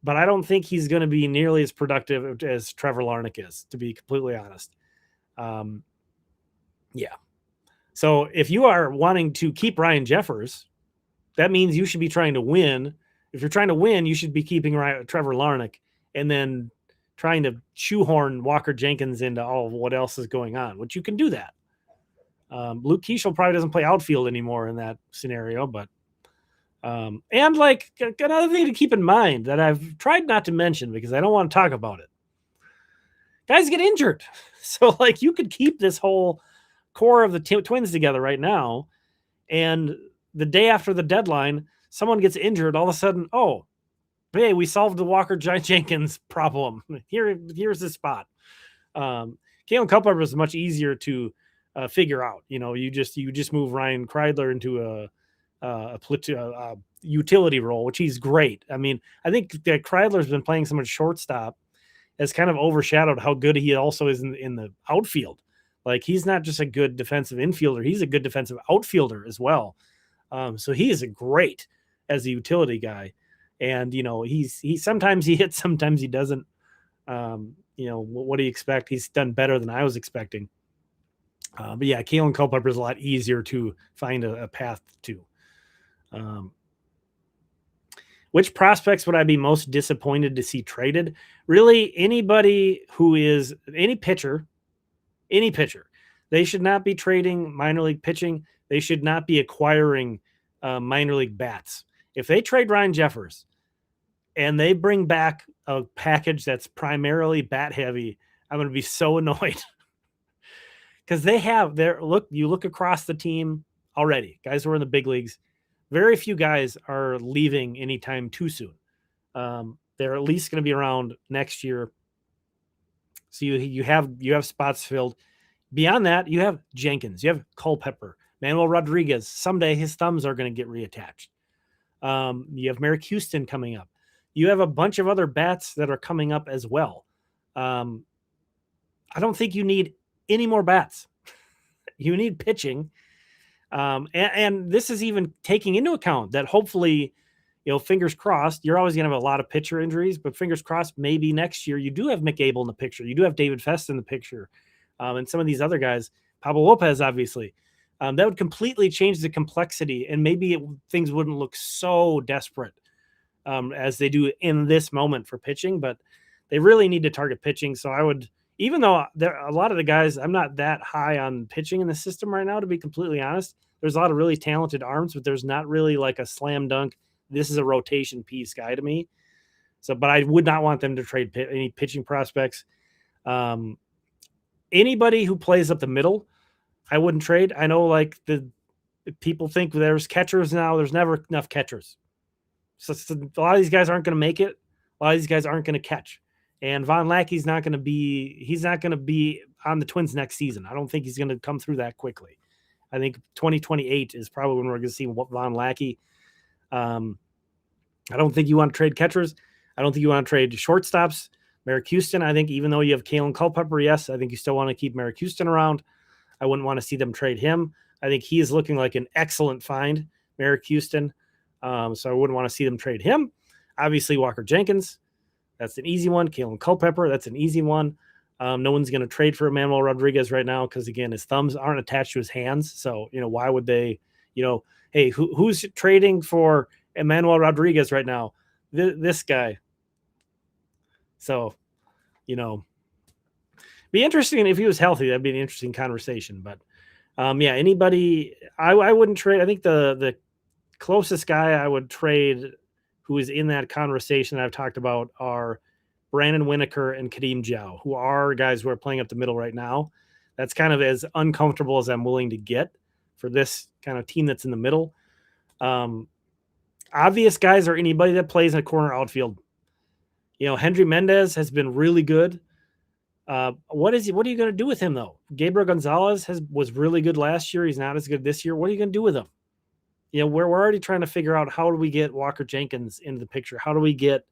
but I don't think he's going to be nearly as productive as Trevor Larnach is, to be completely honest. Yeah. So if you are wanting to keep Ryan Jeffers, that means you should be trying to win. If you're trying to win, you should be keeping Trevor Larnach and then trying to shoehorn Walker Jenkins into all of what else is going on, which you can do that. Luke Keeschel probably doesn't play outfield anymore in that scenario, but and like another thing to keep in mind that I've tried not to mention because I don't want to talk about it. Guys get injured. So like you could keep this whole core of the Twins together right now, and the day after the deadline, someone gets injured. All of a sudden, oh, hey, we solved the Walker Jenkins problem. Here's the spot. Kalen Culpepper is much easier to figure out. You just move Ryan Kreidler into a utility role, which he's great. I mean, I think that Kreidler's been playing so much shortstop has kind of overshadowed how good he also is in the outfield. Like he's not just a good defensive infielder; he's a good defensive outfielder as well. So he is a great as a utility guy, and he sometimes he hits, sometimes he doesn't. What do you expect? He's done better than I was expecting. But yeah, Kalen Culpepper is a lot easier to find a path to. Which prospects would I be most disappointed to see traded? Really, anybody who is any pitcher. They should not be trading minor league pitching. They should not be acquiring minor league bats. If they trade Ryan Jeffers and they bring back a package that's primarily bat heavy, I'm going to be so annoyed because they have you look across the team already, guys who are in the big leagues. Very few guys are leaving anytime too soon. They're at least going to be around next year. So you have spots filled. Beyond that, you have Jenkins, you have Culpepper, Manuel Rodriguez. Someday his thumbs are going to get reattached. You have Merrick Houston coming up. You have a bunch of other bats that are coming up as well. I don't think you need any more bats. You need pitching. And this is even taking into account that hopefully, fingers crossed, you're always going to have a lot of pitcher injuries, but fingers crossed, maybe next year you do have Mick Abel in the picture. You do have David Fest in the picture. And some of these other guys, Pablo Lopez, obviously, that would completely change the complexity, and maybe things wouldn't look so desperate as they do in this moment for pitching, but they really need to target pitching. So I would, even though a lot of the guys, I'm not that high on pitching in the system right now, to be completely honest. There's a lot of really talented arms, but there's not really like a slam dunk. This is a rotation piece guy to me. So, but I would not want them to trade any pitching prospects. Anybody who plays up the middle, I wouldn't trade. I know like the people think there's catchers now. There's never enough catchers. So a lot of these guys aren't going to make it. A lot of these guys aren't going to catch. And Von Lackey's not going to be on the Twins next season. I don't think he's going to come through that quickly. I think 2028 is probably when we're going to see Von Lackey. I don't think you want to trade catchers. I don't think you want to trade shortstops. Merrick Houston, I think even though you have Kalen Culpepper, yes, I think you still want to keep Merrick Houston around. I wouldn't want to see them trade him. I think he is looking like an excellent find, Merrick Houston. So I wouldn't want to see them trade him. Obviously, Walker Jenkins, that's an easy one. Kalen Culpepper, that's an easy one. No one's going to trade for Manuel Rodriguez right now because, again, his thumbs aren't attached to his hands. So, why would they, hey, who's trading for Manuel Rodriguez right now? This guy. So, be interesting if he was healthy. That'd be an interesting conversation. But, anybody, I wouldn't trade. I think the closest guy I would trade who is in that conversation that I've talked about are Brandon Winokur and Kadeem Jow, who are guys who are playing up the middle right now. That's kind of as uncomfortable as I'm willing to get for this kind of team that's in the middle. Obvious guys are anybody that plays in a corner outfield. Hendry Mendez has been really good. What are you going to do with him, though? Gabriel Gonzalez was really good last year. He's not as good this year. What are you going to do with him? We're already trying to figure out how do we get Walker Jenkins into the picture? How do we get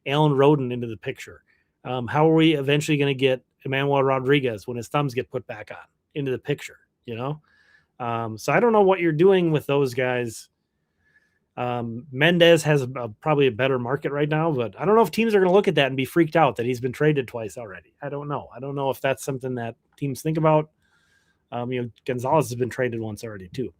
Alan Roden into the picture? How are we eventually going to get Emmanuel Rodriguez when his thumbs get put back on into the picture? So I don't know what you're doing with those guys. Mendez has probably a better market right now, but I don't know if teams are going to look at that and be freaked out that he's been traded twice already. I don't know. I don't know if that's something that teams think about. Gonzalez has been traded once already too.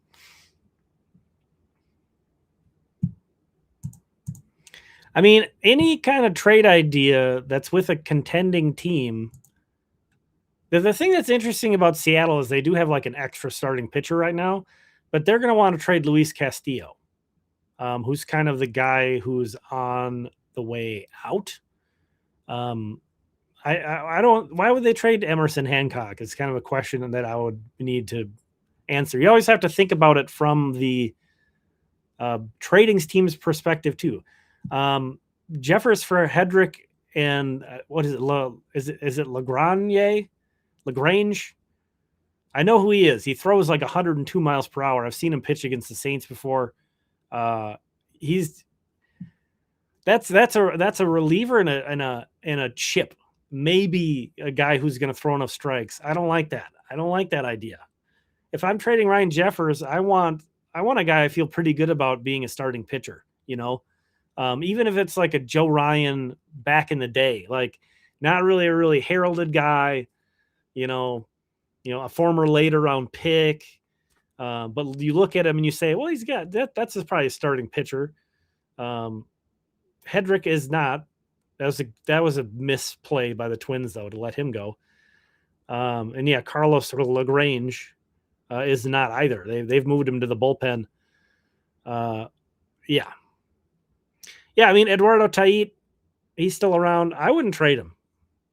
I mean, any kind of trade idea that's with a contending team. The thing that's interesting about Seattle is they do have like an extra starting pitcher right now, but they're going to want to trade Luis Castillo, who's kind of the guy who's on the way out. I don't. Why would they trade Emerson Hancock? It's kind of a question that I would need to answer. You always have to think about it from the trading team's perspective too. Jeffers for Hedrick and what is it? Is it Lagrange? I know who he is. He throws like 102 miles per hour. I've seen him pitch against the Saints before. That's a reliever and a chip. Maybe a guy who's going to throw enough strikes. I don't like that. I don't like that idea. If I'm trading Ryan Jeffers, I want a guy I feel pretty good about being a starting pitcher. Even if it's like a Joe Ryan back in the day, like not really a really heralded guy, a former later round pick. But you look at him and you say, well, he's got that. That's probably a starting pitcher. Hedrick is not. That was a misplay by the Twins though to let him go. And yeah, Carlos Lagrange is not either. They've moved him to the bullpen. Yeah. I mean, Eduardo Tait, he's still around. I wouldn't trade him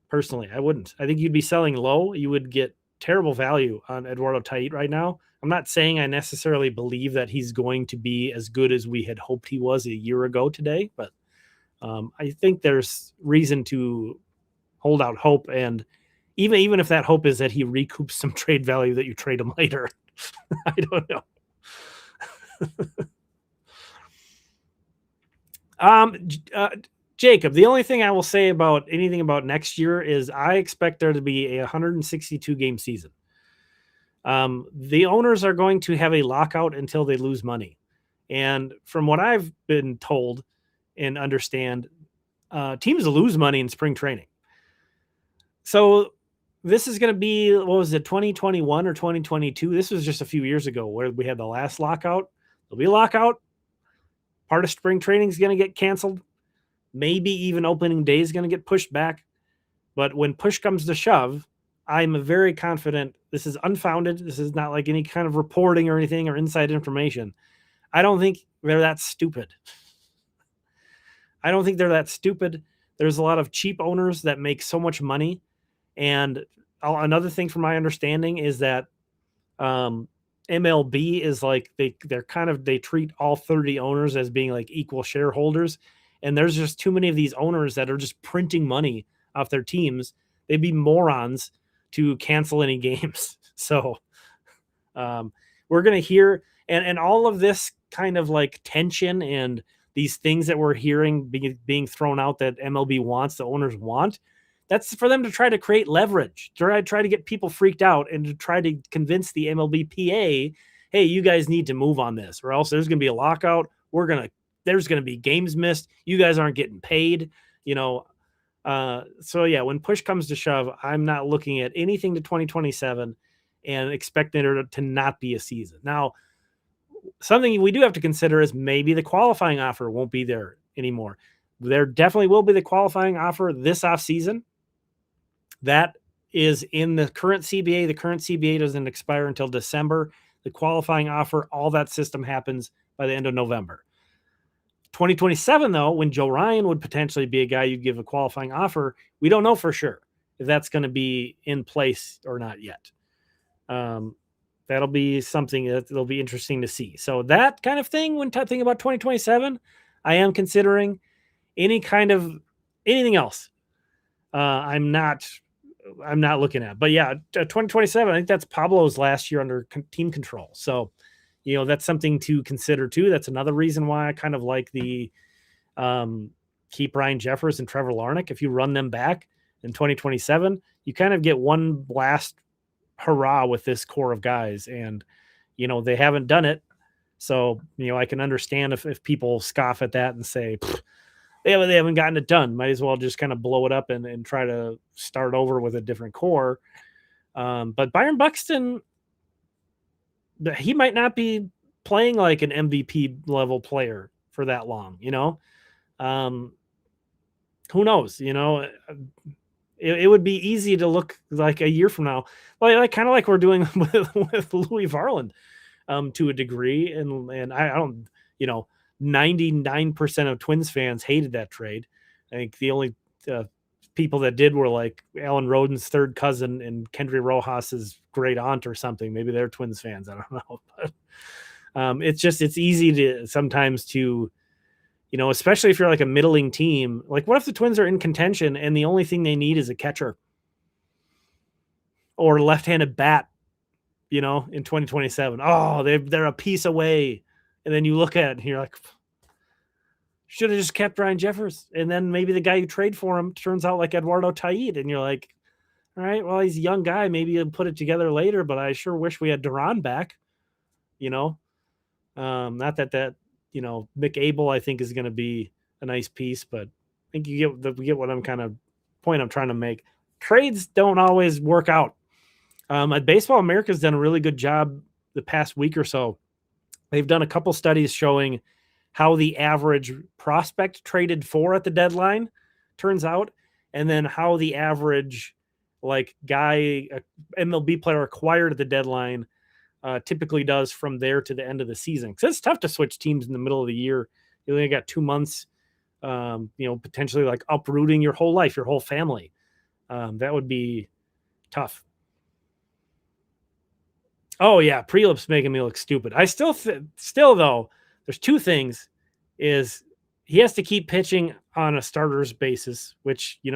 personally. I wouldn't. I think you'd be selling low. You would get terrible value on Eduardo Tait right now. I'm not saying I necessarily believe that he's going to be as good as we had hoped he was a year ago today, but I think there's reason to hold out hope. And even if that hope is that he recoups some trade value that you trade him later, I don't know. Jacob, the only thing I will say about anything about next year is I expect there to be a 162 game season. The owners are going to have a lockout until they lose money. And from what I've been told and understand, teams lose money in spring training. So this is going to be, what was it, 2021 or 2022? This was just a few years ago where we had the last lockout. There'll be a lockout. Part of spring training is going to get canceled. Maybe even opening day is going to get pushed back. But when push comes to shove, I'm very confident this is unfounded. This is not like any kind of reporting or anything or inside information. I don't think they're that stupid. There's a lot of cheap owners that make so much money. And another thing from my understanding is that MLB is like they treat all 30 owners as being like equal shareholders. And there's just too many of these owners that are just printing money off their teams. They'd be morons to cancel any games. So we're going to hear, and all of this kind of like tension and these things that we're hearing being thrown out that MLB wants, the owners want, that's for them to try to create leverage, try to get people freaked out and to try to convince the MLBPA, hey, you guys need to move on this or else there's going to be a lockout. There's going to be games missed. You guys aren't getting paid, So yeah, when push comes to shove, I'm not looking at anything to 2027 and expecting it to not be a season. Now, something we do have to consider is maybe the qualifying offer won't be there anymore. There definitely will be the qualifying offer this off season. That is in the current CBA. The current CBA doesn't expire until December. The qualifying offer, all that system happens by the end of November. 2027, though, when Joe Ryan would potentially be a guy you'd give a qualifying offer, we don't know for sure if that's going to be in place or not yet. That'll be something that'll be interesting to see. So that kind of thing, when thinking about 2027, I am considering anything else. I'm not looking at. But yeah, 2027, I think that's Pablo's last year under team control. So that's something to consider too. That's another reason why I kind of like the keep Ryan Jeffers and Trevor Larnach. If you run them back in 2027, you kind of get one last hurrah with this core of guys. And, they haven't done it So, I can understand if people scoff at that and say, they haven't gotten it done. Might as well just kind of blow it up and try to start over with a different core. But Byron Buxton, he might not be playing like an MVP level player for that long, Um, who knows? It would be easy to look like a year from now, like kind of like we're doing with Louis Varland, to a degree, and I don't, 99% of Twins fans hated that trade. I think the only people that did were like Alan Roden's third cousin and Kendry Rojas's great aunt or something. Maybe they're Twins fans. I don't know. But it's easy to sometimes to, especially if you're like a middling team. Like, what if the Twins are in contention and the only thing they need is a catcher or left-handed bat, in 2027? Oh, they're a piece away. And then you look at it and you're like, should have just kept Ryan Jeffers. And then maybe the guy you trade for him turns out like Eduardo Taid. And you're like, all right, well, he's a young guy. Maybe he'll put it together later, but I sure wish we had Duran back, not that, Mick Abel, I think, is going to be a nice piece, but I think you get what I'm point I'm trying to make. Trades don't always work out. Baseball America's done a really good job the past week or so. They've done a couple studies showing how the average prospect traded for at the deadline turns out, and then how the average guy, MLB player acquired at the deadline, typically does from there to the end of the season. Because it's tough to switch teams in the middle of the year. You only got 2 months, potentially like uprooting your whole life, your whole family. That would be tough. Oh yeah, Prelip's making me look stupid. I still though, there's two things. Is he has to keep pitching on a starter's basis, which, I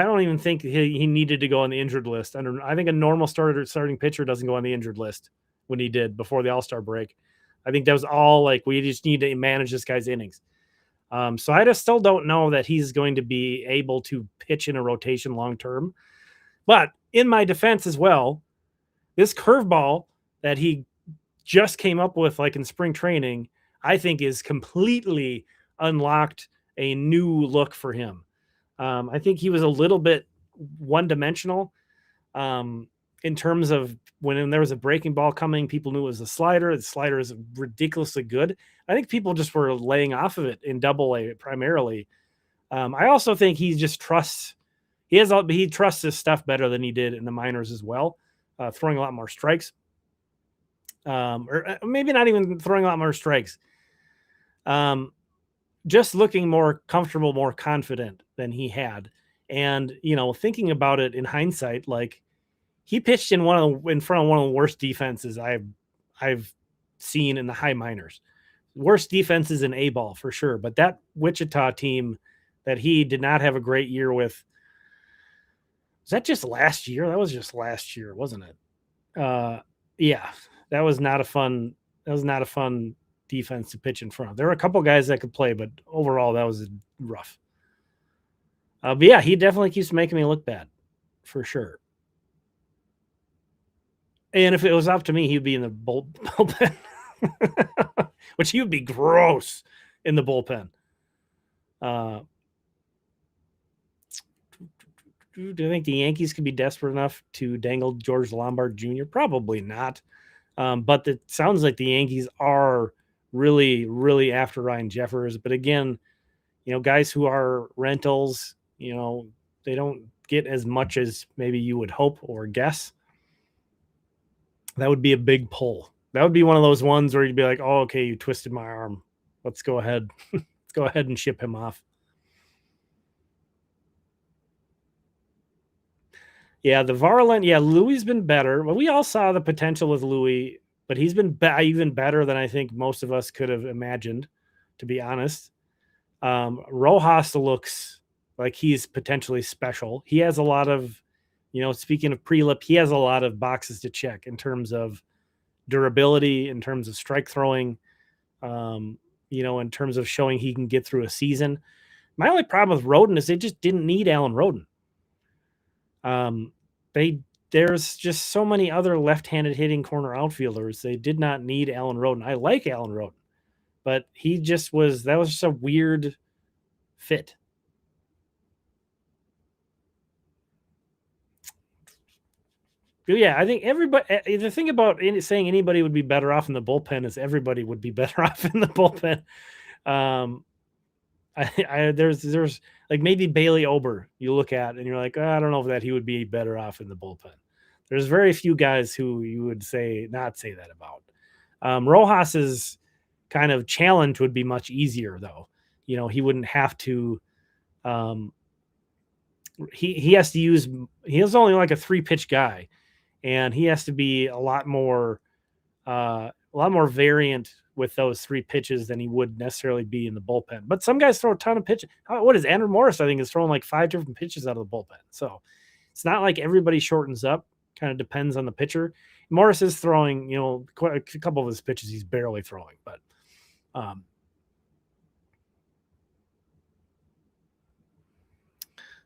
don't even think he needed to go on the injured list. I think a normal starting pitcher doesn't go on the injured list when he did before the All-Star break. I think that was all like, we just need to manage this guy's innings. So I just still don't know that he's going to be able to pitch in a rotation long-term. But in my defense as well, this curveball that he just came up with like in spring training, I think is completely unlocked a new look for him. I think he was a little bit one-dimensional in terms of when there was a breaking ball coming, people knew it was a slider. The slider is ridiculously good. I think people just were laying off of it in Double-A primarily. I also think he just trusts he trusts his stuff better than he did in the minors as well, throwing a lot more strikes. Or maybe not even throwing a lot more strikes. Just looking more comfortable, more confident than he had. And, thinking about it in hindsight, like he pitched in front of one of the worst defenses I've seen in the high minors. Worst defenses in A-ball for sure. But that Wichita team that he did not have a great year with, was that just last year? That was just last year, wasn't it? Yeah, that was not a fun defense to pitch in front of. There were a couple guys that could play, but overall that was rough. But yeah, he definitely keeps making me look bad for sure. And if it was up to me, he'd be in the bullpen, which he would be gross in the bullpen. Do you think the Yankees could be desperate enough to dangle George Lombard Jr.? Probably not. But it sounds like the Yankees are really, really after Ryan Jeffers. But again, guys who are rentals, they don't get as much as maybe you would hope or guess. That would be a big pull. That would be one of those ones where you'd be like, oh, okay, you twisted my arm. Let's go ahead. Let's go ahead and ship him off. Yeah, the Varland. Yeah, Louis been better. Well, we all saw the potential with Louis, but he's been even better than I think most of us could have imagined, to be honest. Rojas looks like he's potentially special. He has a lot of, speaking of Prelip, he has a lot of boxes to check in terms of durability, in terms of strike throwing, in terms of showing he can get through a season. My only problem with Roden is they just didn't need Alan Roden. They there's just so many other left-handed hitting corner outfielders. They did not need Alan Roden. I like Alan Roden, but that was just a weird fit. Yeah, I think the thing about saying anybody would be better off in the bullpen is everybody would be better off in the bullpen. There's like maybe Bailey Ober you look at and you're like, I don't know if that he would be better off in the bullpen. There's very few guys who you would not say that about. Rojas's kind of challenge would be much easier though. He wouldn't have to. He has to use. He is only like a 3-pitch guy, and he has to be a lot more variant with those 3 pitches than he would necessarily be in the bullpen. But some guys throw a ton of pitches. What is Andrew Morris? I think is throwing like 5 different pitches out of the bullpen. So it's not like everybody shortens up. Kind of depends on the pitcher. Morris is throwing, quite a couple of his pitches he's barely throwing, but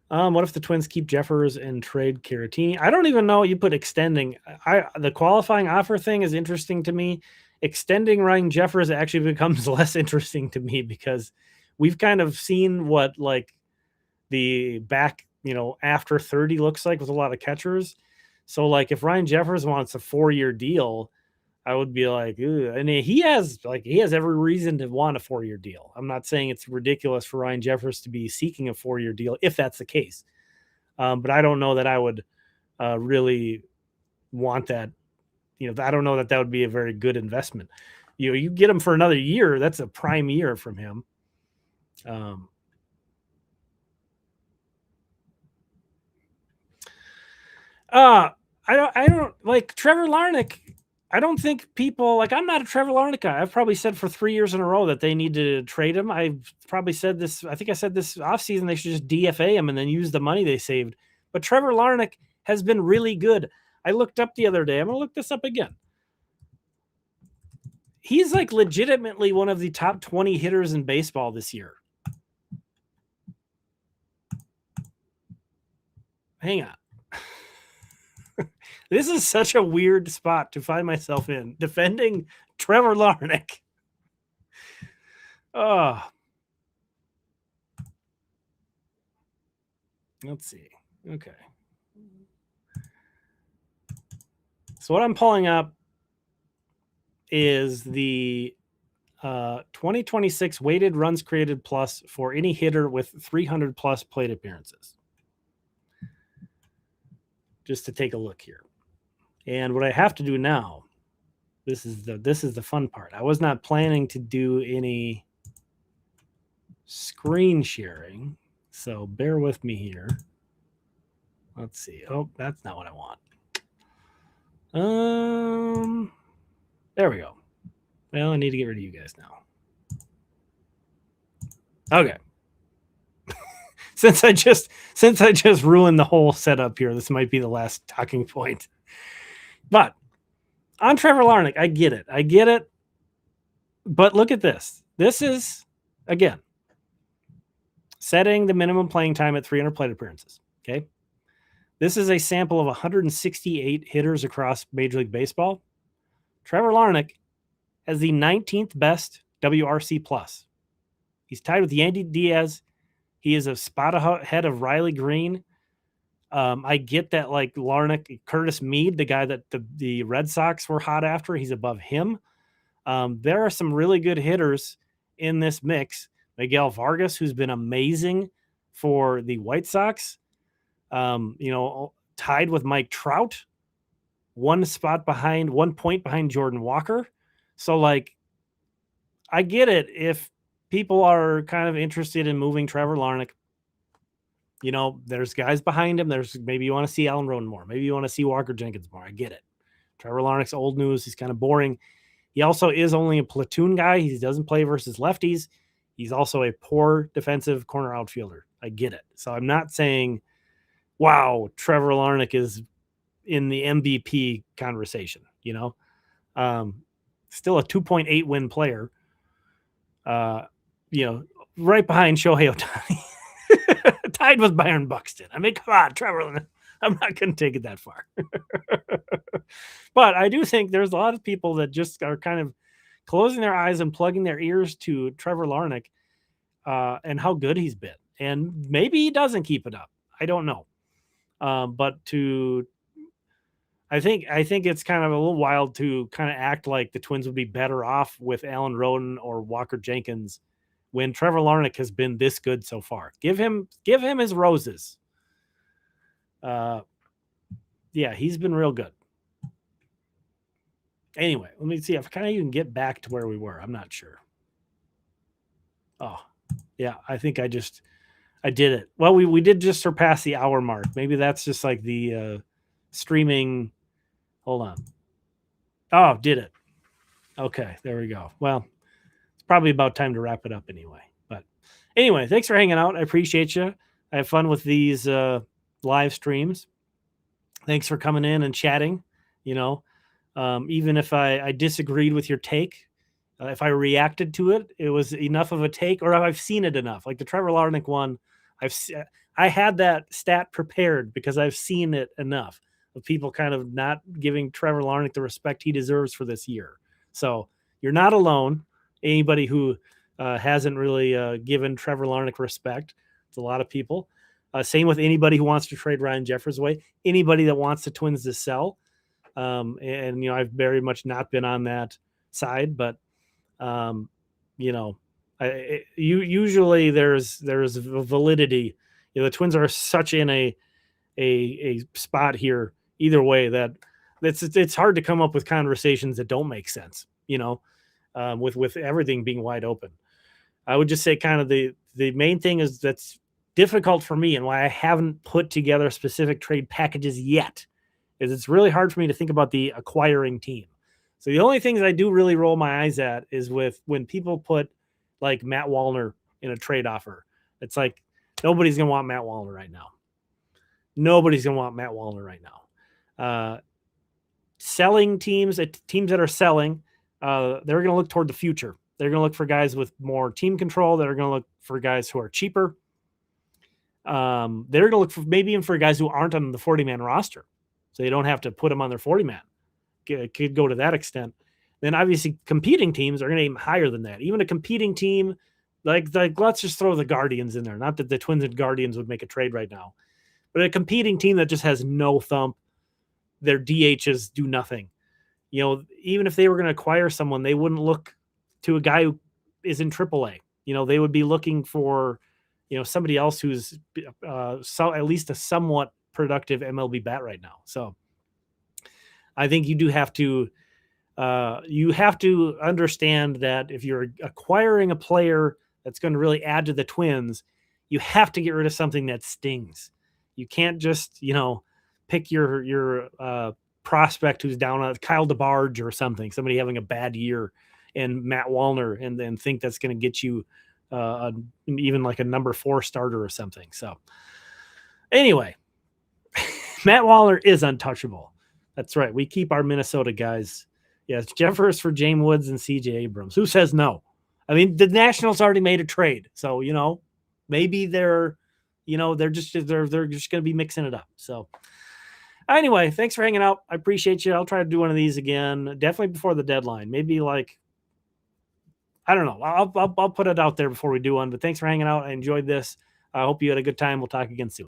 what if the Twins keep Jeffers and trade Caratini? I don't even know. You put extending. The qualifying offer thing is interesting to me. Extending Ryan Jeffers actually becomes less interesting to me because we've kind of seen what like the back, after 30 looks like with a lot of catchers. So like if Ryan Jeffers wants a 4-year deal, I would be like, ew. And he has every reason to want a 4-year deal. I'm not saying it's ridiculous for Ryan Jeffers to be seeking a 4-year deal if that's the case. But I don't know that I would really want that. I don't know that would be a very good investment. You get him for another year. That's a prime year from him. I don't like Trevor Larnach. I don't think people like. I'm not a Trevor Larnach guy. I've probably said for 3 years in a row that they need to trade him. I've probably said this. I think I said this offseason they should just DFA him and then use the money they saved. But Trevor Larnach has been really good. I looked up the other day. I'm going to look this up again. He's like legitimately one of the top 20 hitters in baseball this year. Hang on. This is such a weird spot to find myself in, defending Trevor Larnach. Oh. Let's see. Okay. So what I'm pulling up is the 2026 weighted runs created plus for any hitter with 300 plus plate appearances. Just to take a look here. And what I have to do now, this is the fun part. I was not planning to do any screen sharing, so bear with me here. Let's see. Oh, that's not what I want. There we go. Well, I need to get rid of you guys now. Okay. Since I just ruined the whole setup here, this might be the last talking point. But on Trevor Larnach, I get it. But look at this. This is, again, setting the minimum playing time at 300 plate appearances. Okay. This is a sample of 168 hitters across Major League Baseball. Trevor Larnach has the 19th best WRC plus. He's tied with Yandy Diaz. He is a spot ahead of Riley Green. I get that, like Larnach, Curtis Mead, the guy that the Red Sox were hot after, he's above him. There are some really good hitters in this mix. Miguel Vargas, who's been amazing for the White Sox, tied with Mike Trout, 1 point behind Jordan Walker. So, like, I get it if people are kind of interested in moving Trevor Larnach. There's guys behind him. Maybe you want to see Alan Roden more. Maybe you want to see Walker Jenkins more. I get it. Trevor Larnach's old news. He's kind of boring. He also is only a platoon guy. He doesn't play versus lefties. He's also a poor defensive corner outfielder. I get it. So I'm not saying, wow, Trevor Larnach is in the MVP conversation, still a 2.8 win player, right behind Shohei Ohtani. Tied with Byron Buxton. I mean, come on, Trevor. I'm not going to take it that far. But I do think there's a lot of people that just are kind of closing their eyes and plugging their ears to Trevor Larnach and how good he's been. And maybe he doesn't keep it up. I don't know. But I think it's kind of a little wild to kind of act like the Twins would be better off with Alan Roden or Walker Jenkins when Trevor Larnach has been this good so far. Give him his roses. Yeah, he's been real good. Anyway, let me see if I kind of even get back to where we were. I'm not sure. Oh, yeah, I think I did it. Well, we did just surpass the hour mark. Maybe that's just like the streaming. Hold on. Oh, did it. Okay, there we go. Well, it's probably about time to wrap it up anyway. But anyway, thanks for hanging out. I appreciate you. I have fun with these live streams. Thanks for coming in and chatting. Even if I disagreed with your take, if I reacted to it, it was enough of a take, or I've seen it enough. Like the Trevor Larnach one, I had that stat prepared because I've seen it enough of people kind of not giving Trevor Larnach the respect he deserves for this year. So you're not alone. Anybody who hasn't really given Trevor Larnach respect, it's a lot of people. Same with anybody who wants to trade Ryan Jeffers away. Anybody that wants the Twins to sell. And I've very much not been on that side, but usually there's validity. The Twins are such in a spot here either way that it's hard to come up with conversations that don't make sense. With everything being wide open. I would just say kind of the main thing is that's difficult for me and why I haven't put together specific trade packages yet is it's really hard for me to think about the acquiring team. So the only things I do really roll my eyes at is with when people put like Matt Wallner in a trade offer. It's like nobody's going to want Matt Wallner right now. Nobody's going to want Matt Wallner right now. Selling teams that are selling, they're going to look toward the future. They're going to look for guys with more team control. They're going to look for guys who are cheaper. They're going to look for maybe even for guys who aren't on the 40-man roster. So they don't have to put them on their 40-man. Could go to that extent. Then obviously competing teams are going to aim higher than that. Even a competing team, like let's just throw the Guardians in there. Not that the Twins and Guardians would make a trade right now. But a competing team that just has no thump, their DHs do nothing. Even if they were going to acquire someone, they wouldn't look to a guy who is in AAA. They would be looking for, somebody else who's at least a somewhat productive MLB bat right now. So I think you do have to understand that if you're acquiring a player that's going to really add to the Twins, you have to get rid of something that stings. You can't just, pick your prospect who's down on Kyle DeBarge or somebody having a bad year and Matt Wallner and then think that's going to get you even like a number 4 starter or something. So anyway, Matt Wallner is untouchable. That's right. We keep our Minnesota guys. Yes, Jeffers for James Woods and CJ Abrams. Who says no? I mean, the Nationals already made a trade. So, maybe they're just going to be mixing it up. So anyway, thanks for hanging out. I appreciate you. I'll try to do one of these again, definitely before the deadline. Maybe I don't know. I'll put it out there before we do one, but thanks for hanging out. I enjoyed this. I hope you had a good time. We'll talk again soon.